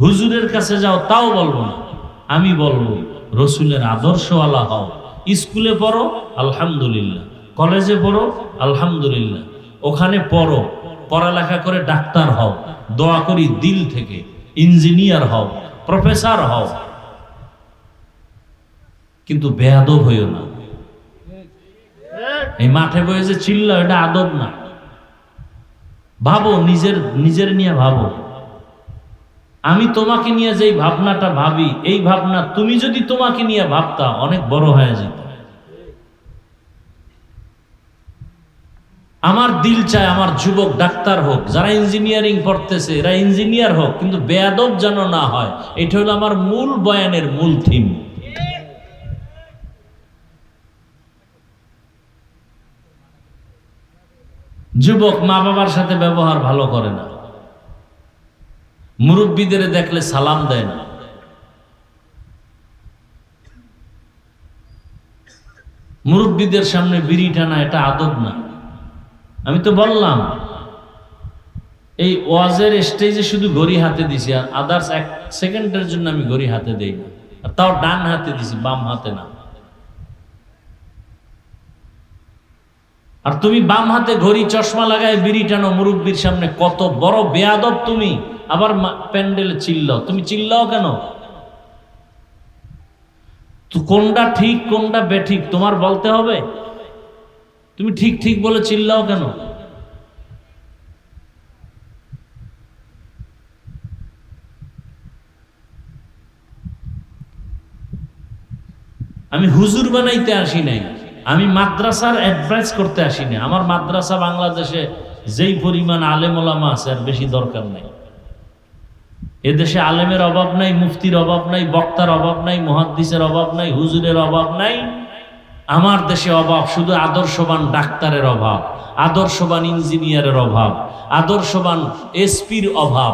হুজুরের কাছে যাও তাও বলবো না। আমি বলবো রসুলের আদর্শওয়ালা হও। স্কুলে পড়ো আলহামদুলিল্লাহ, কলেজে পড়ো আলহামদুলিল্লাহ, ওখানে পড়ো, পড়ালেখা করে ডাক্তার হও, দোয়া করি দিল থেকে, ইঞ্জিনিয়ার হও, প্রফেসর হও, কিন্তু বেয়াদব হইও না। এই মাঠে বয়ে যে চিল্লা, এটা আদব না। ভাবো, নিজের নিয়ে ভাবো। আমি তোমাকে নিয়ে যেই ভাবনাটা ভাবি, এই ভাবনা তুমি যদি তোমাকে নিয়ে ভাবতা অনেক বড় হয়ে যেত। আমার দিল চায় আমার যুবক ডাক্তার হোক, যারা ইঞ্জিনিয়ারিং পড়তেছে এরা ইঞ্জিনিয়ার হোক, কিন্তু বেয়াদব যেন না হয়। এটা হলো আমার মূল বয়ানের মূল থিম। যুবক মা বাবার সাথে ব্যবহার ভালো করে না, মুরব্বীদের দেখলে সালাম দেয় না, মুরব্বীদের সামনে বিড়ি টানা, এটা আদব না। আমি তো বললাম এই ওয়াজের স্টেজে শুধু ঘড়ি হাতে দিছি, আর আদার্স 1 সেকেন্ডের জন্য আমি ঘড়ি হাতে দেই না, আর তাও ডান হাতে দিছি, বাম হাতে না। আর তুমি বাম হাতে ঘড়ি চশমা লাগায় বিড়ি টানো মুরব্বীর সামনে, কত বড় বেয়াদব তুমি। আবার প্যান্ডেলে চিল্লাও, তুমি চিল্লাও কেন? তো কোনটা ঠিক কোনটা বেঠিক তোমার বলতে হবে? তুমি ঠিক ঠিক বলে চিল্লাও কেন? আমি হুজুর বানাইতে আসি নাই, আমি মাদ্রাসার অ্যাডভাইস করতে আসি না। আমার মাদ্রাসা বাংলাদেশে যেই পরিমাণ আলেম ওলামা আছে আর বেশি দরকার নাই। এদেশে আলেমের অভাব নাই, মুফতির অভাব নাই, বক্তার অভাব নাই, মুহাদ্দিসের অভাব নাই, হুজুরের অভাব নাই। আমার দেশে অভাব শুধু আদর্শবান ডাক্তারের অভাব, আদর্শবান ইঞ্জিনিয়ারের অভাব, আদর্শবান এসপির অভাব,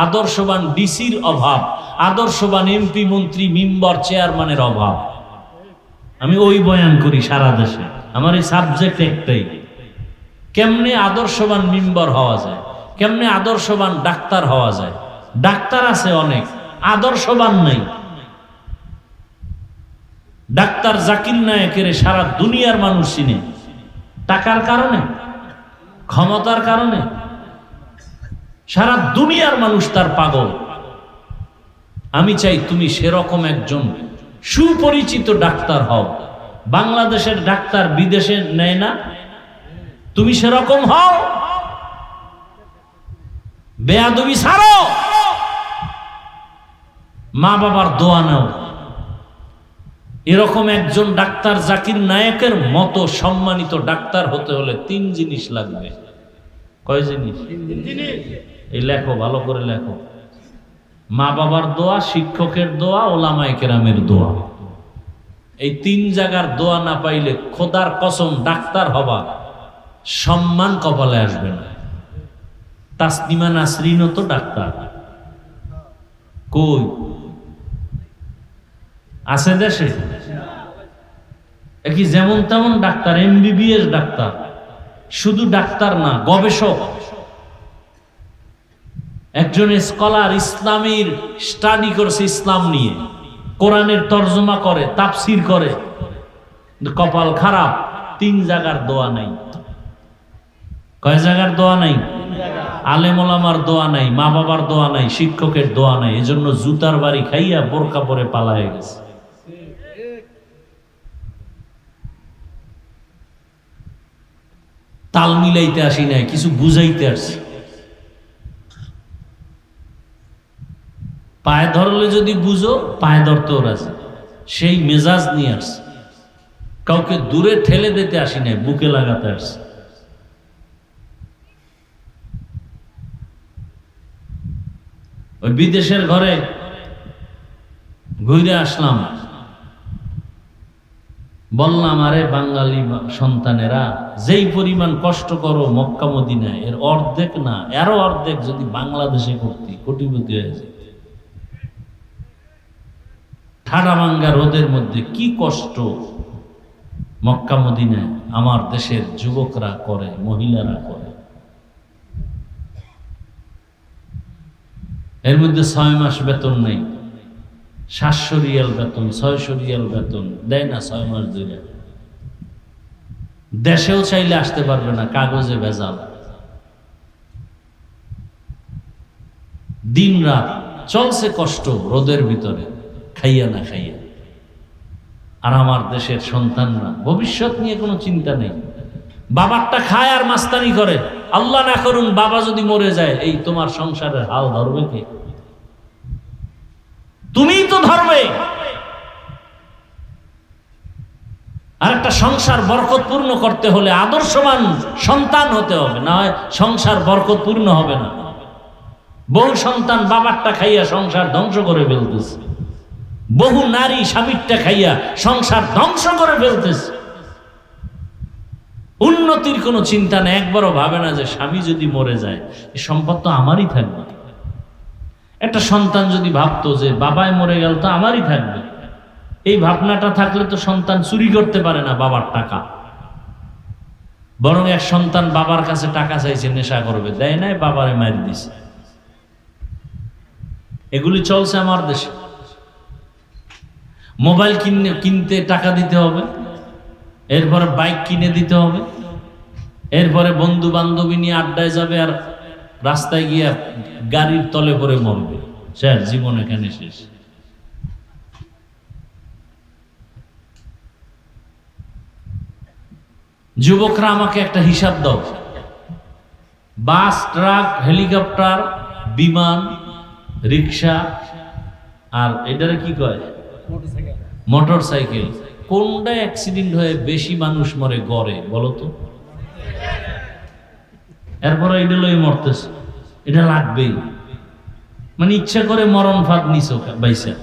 আদর্শবান ডিসির অভাব, আদর্শবান এমপি মন্ত্রী মেম্বার চেয়ারম্যানের অভাব। আমি ওই বয়ান করি সারা দেশে। আমার এই সাবজেক্ট একটাই, কেমনে আদর্শবান মেম্বার হওয়া যায়, কেমনে আদর্শবান ডাক্তার হওয়া যায়। ডাক্তার আছে অনেক, আদর্শবান নাই। ডাক্তার জাকির নায়েকের সারা দুনিয়ার মানুষ চিনে, টাকার কারণে, ক্ষমতার কারণে সারা দুনিয়ার মানুষ তার পাগল। আমি চাই তুমি সেরকম একজন সুপরিচিত ডাক্তার হও। বাংলাদেশের ডাক্তার বিদেশে নেয় না, তুমি সেরকম হও। বেয়াদবি ছাড়ো, মা বাবার দোয়া নাও। এরকম একজন ডাক্তার জাকির নায়েকের মতো সম্মানিত ডাক্তার হতে হলে 3 জিনিস লাগবে। কয় জিনিস? এই লেখো, ভালো করে লেখো। মা বাবার দোয়া, শিক্ষকের দোয়া, ওলামায়ে কেরামের দোয়া। এই 3 জায়গার দোয়া না পাইলে খোদার কসম ডাক্তার হবা সম্মান কপালে আসবে না। তাসনিমা নাসরিনও তো ডাক্তার, কই আছে দেশে? কি যেমন তেমন ডাক্তার, MBBS ডাক্তার। শুধু ডাক্তার না, গবেষক, একজন স্কলার, ইসলামের স্টাডি করছে, ইসলাম নিয়ে কোরআনের তর্জমা করে, তাফসির করে। কপাল খারাপ, 3 জায়গার দোয়া নাই। কয় জায়গার দোয়া নাই? আলেম ওলামার দোয়া নাই, মা বাবার দোয়া নাই, শিক্ষকের দোয়া নাই। এজন্য জুতার বাড়ি খাইয়া বোরকা পরে পালায়ে গেছে। তাল মিলাইতে আসি নাই, কিছু বুঝাইতে আসছি। পায়ে ধরলে যদি বুঝো, পায়ে ধরতেও রাজি, সেই মেজাজ নিয়ে আসছে। কাউকে দূরে ঠেলে দিতে আসি নাই, বুকে লাগাতে আসছে। ওই বিদেশের ঘরে ঘুরে আসলাম, বললাম, আরে বাঙালি সন্তানেরা, যেই পরিমাণ কষ্ট করো মক্কা মদিনায়, এর অর্ধেক না, এরও অর্ধেক যদি বাংলাদেশে করতি, কোটিপতি হয়ে যেত। ঠাডা ভাঙ্গা রোদের মধ্যে কি কষ্ট মক্কা মদিনায় আমার দেশের যুবকরা করে, মহিলারা করে। এর মধ্যে 6 মাস বেতন নেই, 700 রিয়াল বেতন, 600 রিয়াল বেতন দেয় না 6 মাস ধরে। দেশেও চাইলে আসতে পারবে না, কাগজে ভেজাল। দিন রাত চলছে কষ্ট রোদের ভিতরে, খাইয়া না খাইয়া। আর আমার দেশের সন্তানরা ভবিষ্যৎ নিয়ে কোনো চিন্তা নেই, বাবারটা খায় আর মাস্তানি করে। আল্লাহ না করুন বাবা যদি মরে যায়, এই তোমার সংসারের হাল ধরবে কে? তুমিই তো ধরবে। আর একটা সংসার বরকতপূর্ণ করতে হলে আদর্শবান সন্তান হতে হবে, না হয় সংসার বরকতপূর্ণ হবে না। বহু সন্তান বাবারটা খাইয়া সংসার ধ্বংস করে ফেলতেছে, বহু নারী স্বামীরটা খাইয়া সংসার ধ্বংস করে ফেলতেছে। উন্নতির কোনো চিন্তা নেই, একবারও ভাবে না যে স্বামী যদি মরে যায় এই সম্পদ তো আমারই থাকবে। একটা সন্তান যদি ভাবতো যে বাবায় মরে গেল তো আমারই থাকবে, এই ভাবনাটা থাকলে তো সন্তান চুরি করতে পারে না বাবার টাকা। বরং এক সন্তান বাবার কাছে টাকা চাইছে, নেশা করবে, দেয় নাই, বাবারে মার দিছে। এগুলি চলছে আমার দেশে। মোবাইল কিনতে টাকা দিতে হবে, এরপরে বাইক কিনে দিতে হবে, এরপরে বন্ধু বান্ধবী নিয়ে আড্ডায় যাবে, আর রাস্তায় গিয়া গাড়ির তলে পড়ে মরবে, স্যার জীবন এখানে শেষ। যুবকরা আমাকে একটা হিসাব দাও, বাস, ট্রাক, হেলিকপ্টার, বিমান, রিক্সা, আর এটারে কি কয়, মোটর সাইকেল, কোনটা অ্যাক্সিডেন্ট হয়ে বেশি মানুষ মরে গড়ে বলো তো? এরপরে এটা লই মরতেছে, এটা লাগবেই, মানে ইচ্ছা করে মরণ ফাঁদ নিছো বাইসা।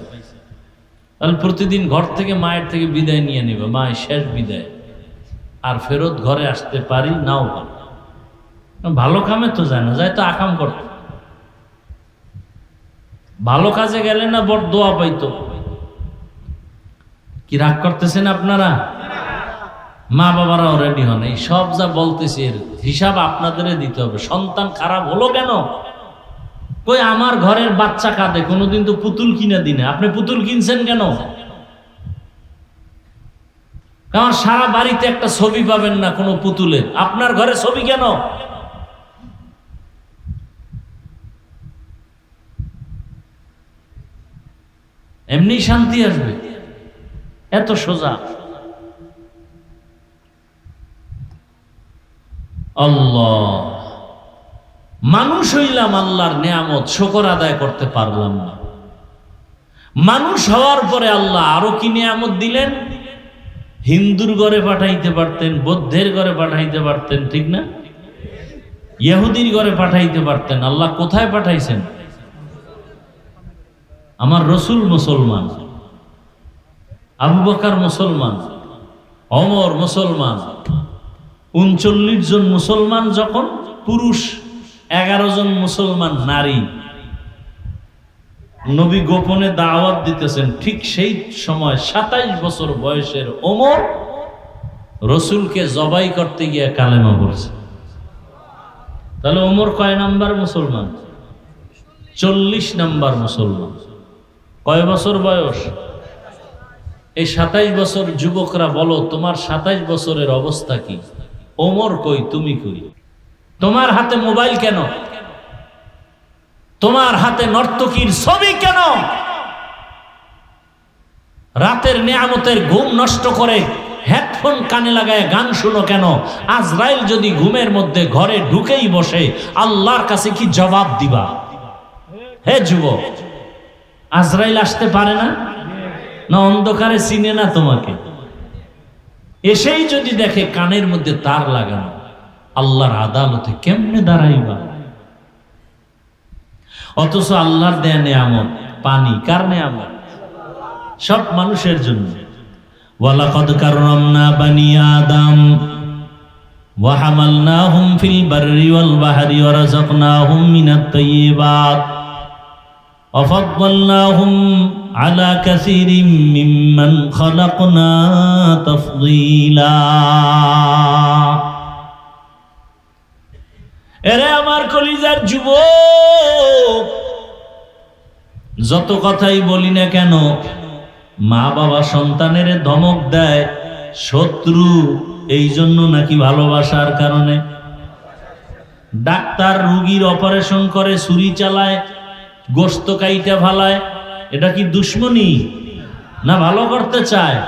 তাহলে প্রতিদিন ঘর থেকে মায়ের থেকে বিদায় নিয়ে নিবে, মায়ের শেষ বিদায়, আর ফেরত ঘরে আসতে পারি নাও পারি। ভালো কামে তো যায় না, যায় তো আকাম করতে। ভালো কাজে গেলে না বড় দোয়া পাইতো। কি রাগ করতেছেন আপনারা? মা বাবারাও রেডি হন, এই সব যা বলতেছি এর হিসাব আপনাদের দিতে হবে। সন্তান খারাপ হলো কেন? কই আমার ঘরের বাচ্চা কাঁদে, কোনোদিন তো পুতুল কিনে দিনে, আপনি পুতুল কিনছেন কেন? আমার সারা বাড়িতে একটা ছবি পাবেন না কোনো পুতুলের, আপনার ঘরে ছবি কেন? এমনি শান্তি আসবে, এত সোজা। আল্লাহ, মানুষ হইলাম, আল্লাহর নেয়ামত শুকর আদায় করতে পারলাম না। মানুষ হওয়ার পরে আল্লাহ আরো কি নেয়ামত দিলেন। হিন্দুর ঘরে পাঠাইতে পারতেন, বৌদ্ধের ঘরে পাঠাইতে পারতেন, ঠিক না? ইহুদির ঘরে পাঠাইতে পারতেন, আল্লাহ কোথায় পাঠাইছেন? আমার রসুল মুসলমান, আবু বকর মুসলমান, ওমর মুসলমান, 39 জন মুসলমান যখন পুরুষ, 11 জন মুসলমান নারী, নবী গোপনে দাওয়াত দিতেছেন, ঠিক সেই সময় 27 বছর বয়সের ওমর রসুলকে জবাই করতে গিয়ে কালেমা পড়ছে। তাহলে ওমর কয় নাম্বার মুসলমান? 40 নাম্বার মুসলমান। কয় বছর বয়স? এই 27 বছর যুবকরা বলো, তোমার 27 বছরের অবস্থা কি? ওমর কই, তুমি কই? তোমার হাতে মোবাইল কেন? তোমার হাতে নর্তকীর ছবি কেন? রাতের নিয়ামতের ঘুম নষ্ট করে হেডফোন কানে লাগায় গান শুনো কেন? আজরাইল যদি ঘুমের মধ্যে ঘরে ঢুকেই বসে, আল্লাহর কাছে কি জবাব দিবা? হে যুবক, আজরাইল আসতে পারে না? না অন্ধকারে চিনে না তোমাকে? এসেই যদি দেখে কানের মধ্যে তার লাগানো, আল্লাহর আদালতে কেমনে দাঁড়াইবা? অথচ আল্লাহর দেয়া নেয়ামত পানি, কার নেয়ামত? সব মানুষের জন্য। ওয়ালাকাদ কাররামনা বানি আদম ওয়া হামালনাহুম ফিল বাররি ওয়াল বাহরি ওয়া রাযাকনাহুম মিনাত তাইয়্যিবাত ওয়া ফাদ্দালনাহুম আলা কাসীরিম মিম্মান খালাকনা তাফদীলা। এরে আমার কলিজার যুবক, যত কথাই বলি না কেন, মা বাবা সন্তানের ধমক দেয় শত্রু এই জন্য নাকি ভালোবাসার কারণে? ডাক্তার রোগীর অপারেশন করে, ছুরি চালায়, গোশত কাইটা ফালায়, এটা কি দুশ্মনী না ভালো করতে চায়?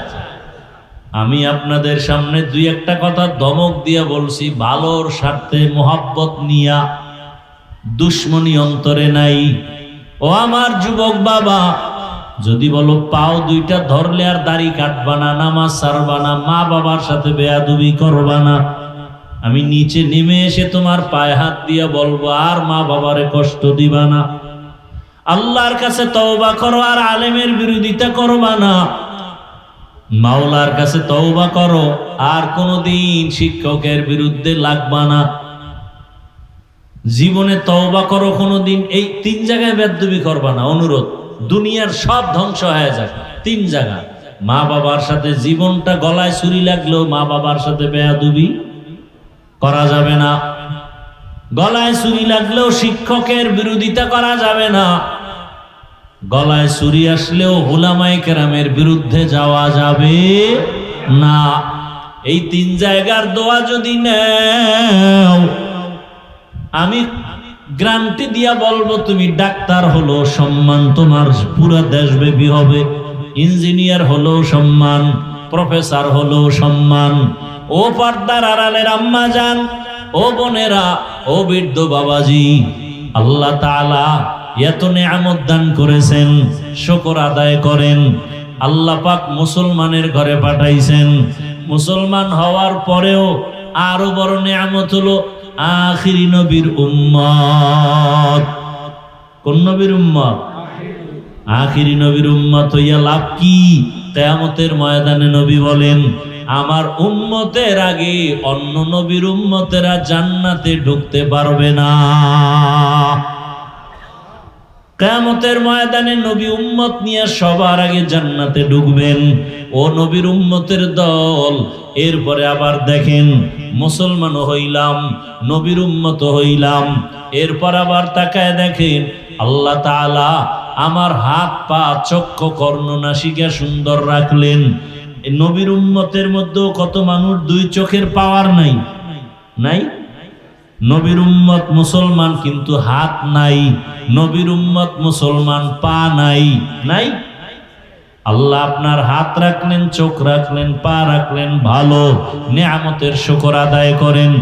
আমি আপনাদের সামনে দুই একটা কথা ধমক দিয়ে বলছি ভালোর স্বার্থে, মোহাব্বত নিয়া, দুশ্মনী অন্তরে নাই। ও আমার যুবক বাবা, যদি বলো পাও দুইটা ধরলে আর দাড়ি কাটবা না, নামাজ ছাড়বা না, মা বাবার সাথে বেয়াদবি করবা না, আমি নিচে নেমে এসে তোমার পায়ে হাত দিয়ে বলবো আর মা বাবারে কষ্ট দিবা না, আল্লাহর কাছে তওবা করো, আর আলেমের বিরোধিতা করবা না, মাওলার কাছে তওবা করো, আর কোনোদিন শিক্ষকের বিরুদ্ধে লাগবা না, জীবনে তওবা করো কোনোদিন। এই তিন জায়গায় বেয়াদবি করবা না, অনুরোধ। দুনিয়ার সব ধ্বংস হয়ে যায় তিন জায়গা। মা বাবার সাথে জীবনটা গলায় ছুরি লাগলেও মা বাবার সাথে বেয়াদবি করা যাবে না। গলায় ছুরি লাগলেও শিক্ষকের বিরোধিতা করা যাবে না। গলায় ছুরি আসলেও উলামায়ে কেরামের বিরুদ্ধে যাওয়া যাবে না। এই তিন জায়গার দোয়া যদি নেও, আমি গ্যারান্টি দিয়া বলবো তুমি ডাক্তার হলো সম্মান তোমার পুরো দেশব্যাপী হবে, ইঞ্জিনিয়ার হলো সম্মান, প্রফেসর হলো সম্মান। ও পর্দার আড়ালের আম্মা জান, ও বোনেরা, ও বৃদ্ধ বাবাজি, আল্লাহ তাআলা এত নেয়ামত দান করেছেন, শুকর আদায় করেন। আল্লাহ পাক মুসলমানের ঘরে পাঠাইছেন, মুসলমান হওয়ার পরেও আরো বড় নেয়ামত হলো আখিরি নবীর উম্মত। কোন নবীর উম্মত? আখিরি নবীর উম্মত হইয়া লাভ কি? কিয়ামতের ময়দানে নবী বলেন, আমার উম্মতের আগে অন্য নবীর উম্মতেরা জান্নাতে ঢুকতে পারবে না। কিয়ামতের ময়দানে নবী উম্মত নিয়ে সবার আগে জান্নাতে ঢুকবেন, ও নবীর উম্মতের দল। এরপরে আবার দেখেন, মুসলমান হইলাম, নবীর উম্মত হইলাম, এরপর আবার তাকায় দেখেন আল্লাহ তাআলা আমার হাত পা চক্ষু কর্ণ নাসিকা সুন্দর রাখলেন। নবীর উম্মতের মধ্যেও কত মানুষ দুই চোখের পাওয়ার নাই, নাই? নবীর উম্মত মুসলমান কিন্তু হাত নাই, নবীর উম্মত মুসলমান পা নাই, নাই? আল্লাহ আপনার হাত রাখলেন, চোখ রাখলেন, পা রাখলেন, ভালো নেয়ামতের শুকর আদায় করেন।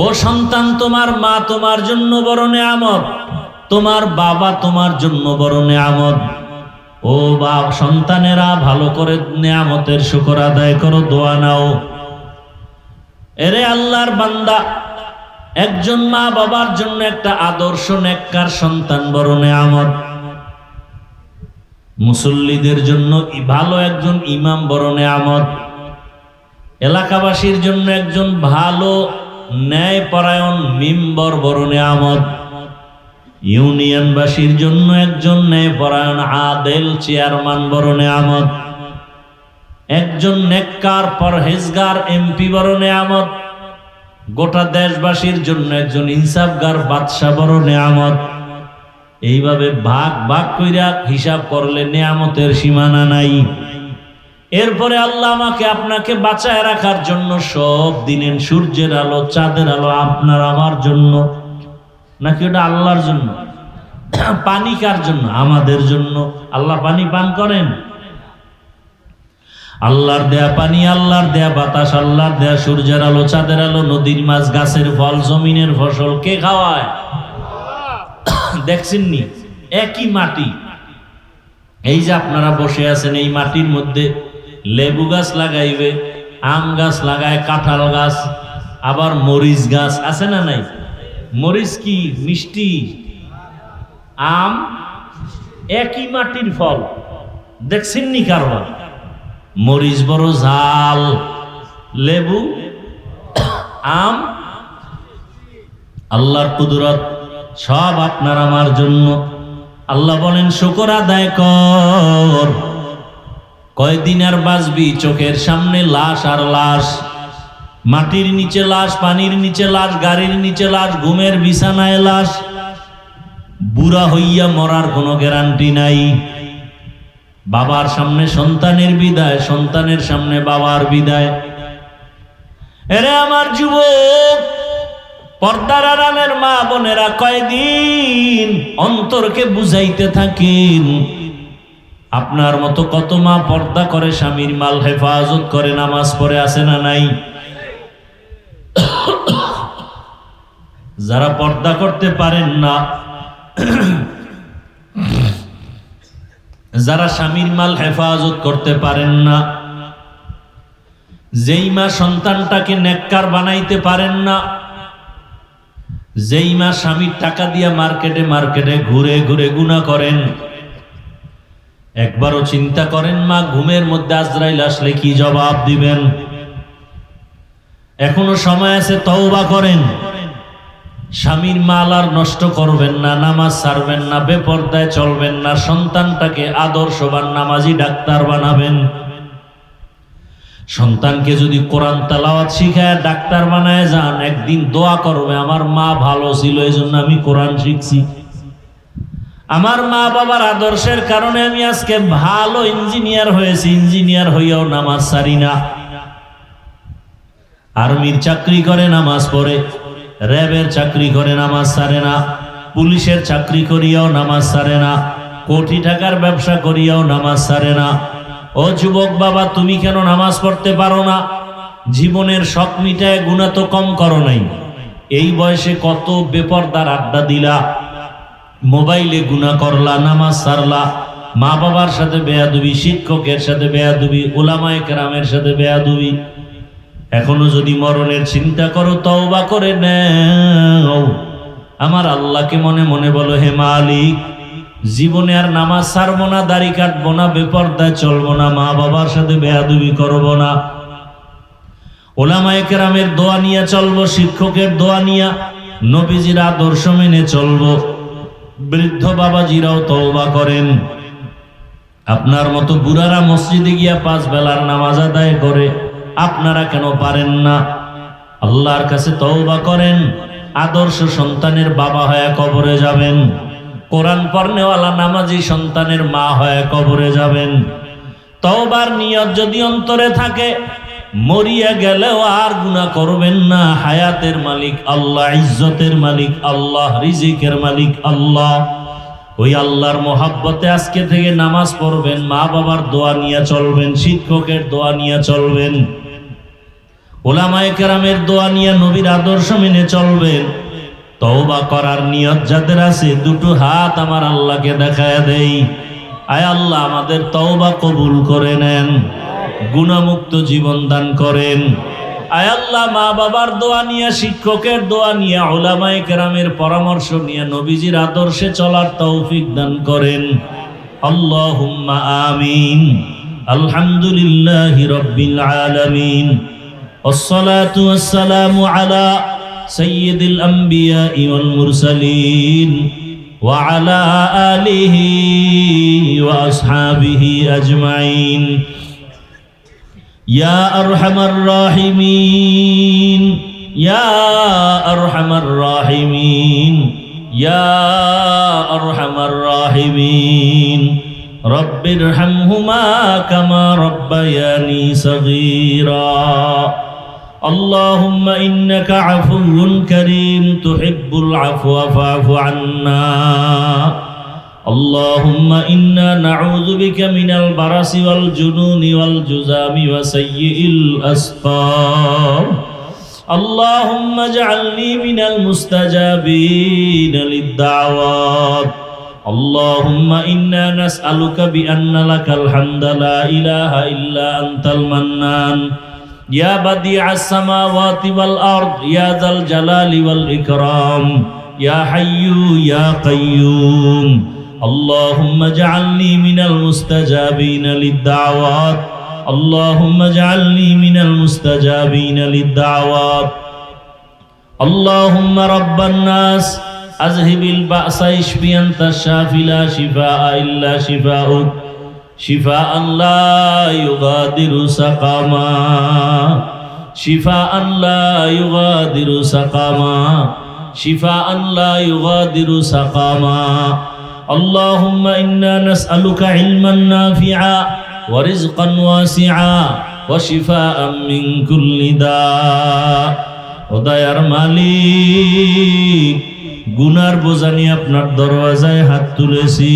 ও সন্তান, তোমার মা তোমার জন্য বড় নেয়ামত, তোমার বাবা তোমার জন্য বড় নেয়ামত। ও বাপ সন্তানেরা, ভালো করে নেয়ামতের শুকর আদায় করো, দোয়া নাও। এরে আল্লাহর বান্দা, একজন মা বাবার জন্য একটা আদর্শ নেককার সন্তান বড় নেয়ামত। মুসল্লিদের জন্য ভালো একজন ইমাম বড় নেয়ামত। এলাকাবাসীর জন্য একজন ভালো ন্যায়পরায়ণ মিম্বর বড় নেয়ামত। ইউনিয়নবাসীর জন্য একজন ন্যায়পরায়ণ আদেল চেয়ারম্যান বড় নেয়ামত। একজন নেককার পরহেজগার এমপি বড় নেয়ামত। গোটা দেশবাসীর জন্য একজন ইনসাফগার বাদশা বড় নেয়ামত। এইভাবে ভাগ ভাগ কইরা হিসাব করলে নেয়ামতের সীমানা নাই। এরপরে আল্লাহ আমাকে আপনাকে বাঁচায় রাখার জন্য সব দিনের সূর্যের আলো, চাঁদের আলো আপনার আমার জন্য, নাকি ওটা আল্লাহর জন্য? পানি কার জন্য? আমাদের জন্য। আল্লাহ পানি পান করেন? আল্লাহর দেয়া পানি, আল্লাহর দেয়া বাতাস, আল্লাহর দেয়া সূর্যের আলো, চাঁদের আলো, নদীর মাছ, গাছের ফল, জমিনের ফসল কে খাওয়ায়? দেখছেননি? একই মাটি। এই যে আপনারা বসে আছেন, এই মাটির মধ্যে লেবু গাছ লাগাইবে, আম গাছ লাগায়, কাঁঠাল গাছ, আবার মরিচ গাছ আছে না নাই? মরিচ কি মিষ্টি, আম একই মাটির ফল। দেখছেননি কারবার? মরিচ বড় ঝাল, লেবু, আম, আল্লাহর কুদরত সব আপনার আমার জন্য। আল্লাহ বলেন শুকর আদায় কর। কয়দিন আর বাঁচবি? চোখের সামনে লাশ আর লাশ, মাটির নিচে লাশ, পানির নিচে লাশ, গাড়ির নিচে লাশ, ঘুমের বিছানায় লাশ। বুড়া হইয়া মরার কোনো গ্যারান্টি নাই। বাবার সামনে সন্তানের বিদায়, সন্তানের সামনে বাবার বিদায়। এরে আমার যুবক, পর্দার আড়ালের মা বোনেরা, কয়দিন অন্তরকে বুঝাইতে থাকেন। আপনার মতো কত মা পর্দা করে, স্বামীর মাল হেফাজত করে, নামাজ পড়ে, আছে না নাই? যারা পর্দা করতে পারেন না, যারা স্বামীর মাল হেফাজত করতে পারেন না, যেই মা সন্তানটাকে নেককার বানাইতে পারেন না, যেই মা স্বামীর টাকা দিয়া মার্কেটে মার্কেটে ঘুরে ঘুরে গুনাহ করেন, একবারও চিন্তা করেন মা ঘুমের মধ্যে আজরাইল আসলে কি জবাব দিবেন? এখনো সময় আছে, তওবা করেন। স্বামীর মাল আর নষ্ট করবেন না, নামাজ ছাড়বেন না, বেপরদায় চলবেন না, সন্তানটাকে আদর্শবান নামাজি ডাক্তার বানাবেন। সন্তানকে যদি কোরআন তেলাওয়াত শিখায় ডাক্তার বানায় যান, একদিন দোয়া করবে আমার মা ভালো ছিল, এই জন্য আমি কোরআন শিখছি। আমার মা বাবার আদর্শের কারণে আমি আজকে ভালো ইঞ্জিনিয়ার হয়েছি, ইঞ্জিনিয়ার হইয়াও নামাজ ছাড়ি না। আর্মির চাকরি করে নামাজ পড়ে, র্যাবের চাকরি করে নামাজ ছাড়ে না, পুলিশের চাকরি করিয়াও নামাজ ছাড়ে না, কোটি টাকার ব্যবসা করিয়াও নামাজ ছাড়ে না। ও যুবক বাবা, তুমি কেন নামাজ পড়তে পারো না? জীবনের শখ মিটায়, গুনাহ তো কম করো নাই। এই বয়সে কত বেপরদার আড্ডা দিলা, মোবাইলে গুনাহ করলা, নামাজ ছাড়লা, মা বাবার সাথে বেয়াদবি, শিক্ষকের সাথে বেয়াদবি, উলামায়ে কেরামের সাথে বেয়াদবি। এখনো যদি মরণের চিন্তা করো, তওবা করে নাও। আমার আল্লাহকে মনে মনে বলো, হে মালিক, জীবনে আর নামাজ ছাড়বো না, দাড়ি কাটবো না, বেপরদায় চলবো না, মা বাবার সাথে বেয়াদবি করবো না। উলামায়ে কেরামের দোয়া নিয়ে চলবো, শিক্ষকের দোয়া নিয়ে, নবীজির আদর্শ মেনে চলবো। বৃদ্ধ বাবাজিরাও তওবা করেন। আপনার মতো বুড়ারা মসজিদে গিয়া 5 বেলার নামাজ আদায় করে, আপনারা কেন পারেন না? আল্লাহর কাছে তওবা করেন। আদর্শ সন্তানের বাবা হয়ে কবরে যাবেন, কোরআন পড়নেওয়ালা নামাজি সন্তানের মা হয়ে কবরে যাবেন। তওবার নিয়ত যদি অন্তরে থাকে, মরিয়া গেলেও আর গুনাহ করবেন না। হায়াতের মালিক আল্লাহ, ইজ্জতের মালিক আল্লাহ, রিজিকের মালিক আল্লাহ। ওই আল্লাহর মোহাব্বতে আজকে থেকে নামাজ পড়বেন, মা বাবার দোয়া নিয়ে চলবেন, শিক্ষকের দোয়া নিয়ে চলবেন, উলামায়ে কেরামের দোয়া নিয়ে, নবীর আদর্শ মেনে চলবেন। তওবা করার নিয়ত যাদের আছে, দুটো হাত আমার আল্লাহকে দেখায় দেই। আয় আল্লাহ, আমাদের তওবা কবুল করে নেন, গুনাহমুক্ত জীবন দান করেন। আয় আল্লাহ, মা বাবার দোয়া নিয়ে, শিক্ষকের দোয়া নিয়ে, উলামায়ে কেরামের পরামর্শ নিয়ে নবীজির আদর্শে চলার তৌফিক দান করেন। আল্লাহুম্মা আমিন। আলহামদুলিল্লাহি রাব্বিল আলামিন। والصلاة والسلام على سيد الأنبياء والمرسلين وعلى آله وأصحابه أجمعين يا أرحم الراحمين يا أرحم الراحمين يا أرحم الراحمين رب ارحمهما كما ربياني صغيرا اللهم إنك عفو كريم تحب العفو فاعف عنا اللهم إنا نعوذ بك من البرص والجنون والجذام وسيء الأسقام اللهم اجعلني من المستجابين للدعوات اللهم إنا نسألك بأن لك الحمد لا إله إلا أنت المنان يا بديع السماوات والأرض يا ذا الجلال والإكرام يا حي يا قيوم اللهم اجعلني من المستجابين للدعوات اللهم اجعلني من المستجابين للدعوات اللهم رب الناس اذهب البأس اشفي انت الشافي لا شفاء الا شفاؤك شفاء لا يغادر سقما شفاء لا يغادر سقما شفاء لا يغادر سقما اللهم إنا نسألك علما نافعا ورزقا واسعا وشفاء من كل داء ও দয়ার মালিক গুনার বোঝা নিয়ে আপনার দরওয়াজায় হাত তুলেছি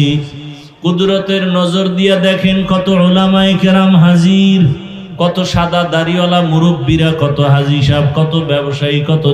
কুদরতের নজর দিয়া দেখেন কত উলামায়ে কেরাম হাজির কত সাদা দাড়িওয়ালা মুরব্বীরা কত হাজী সাহেব কত ব্যবসায়ী কত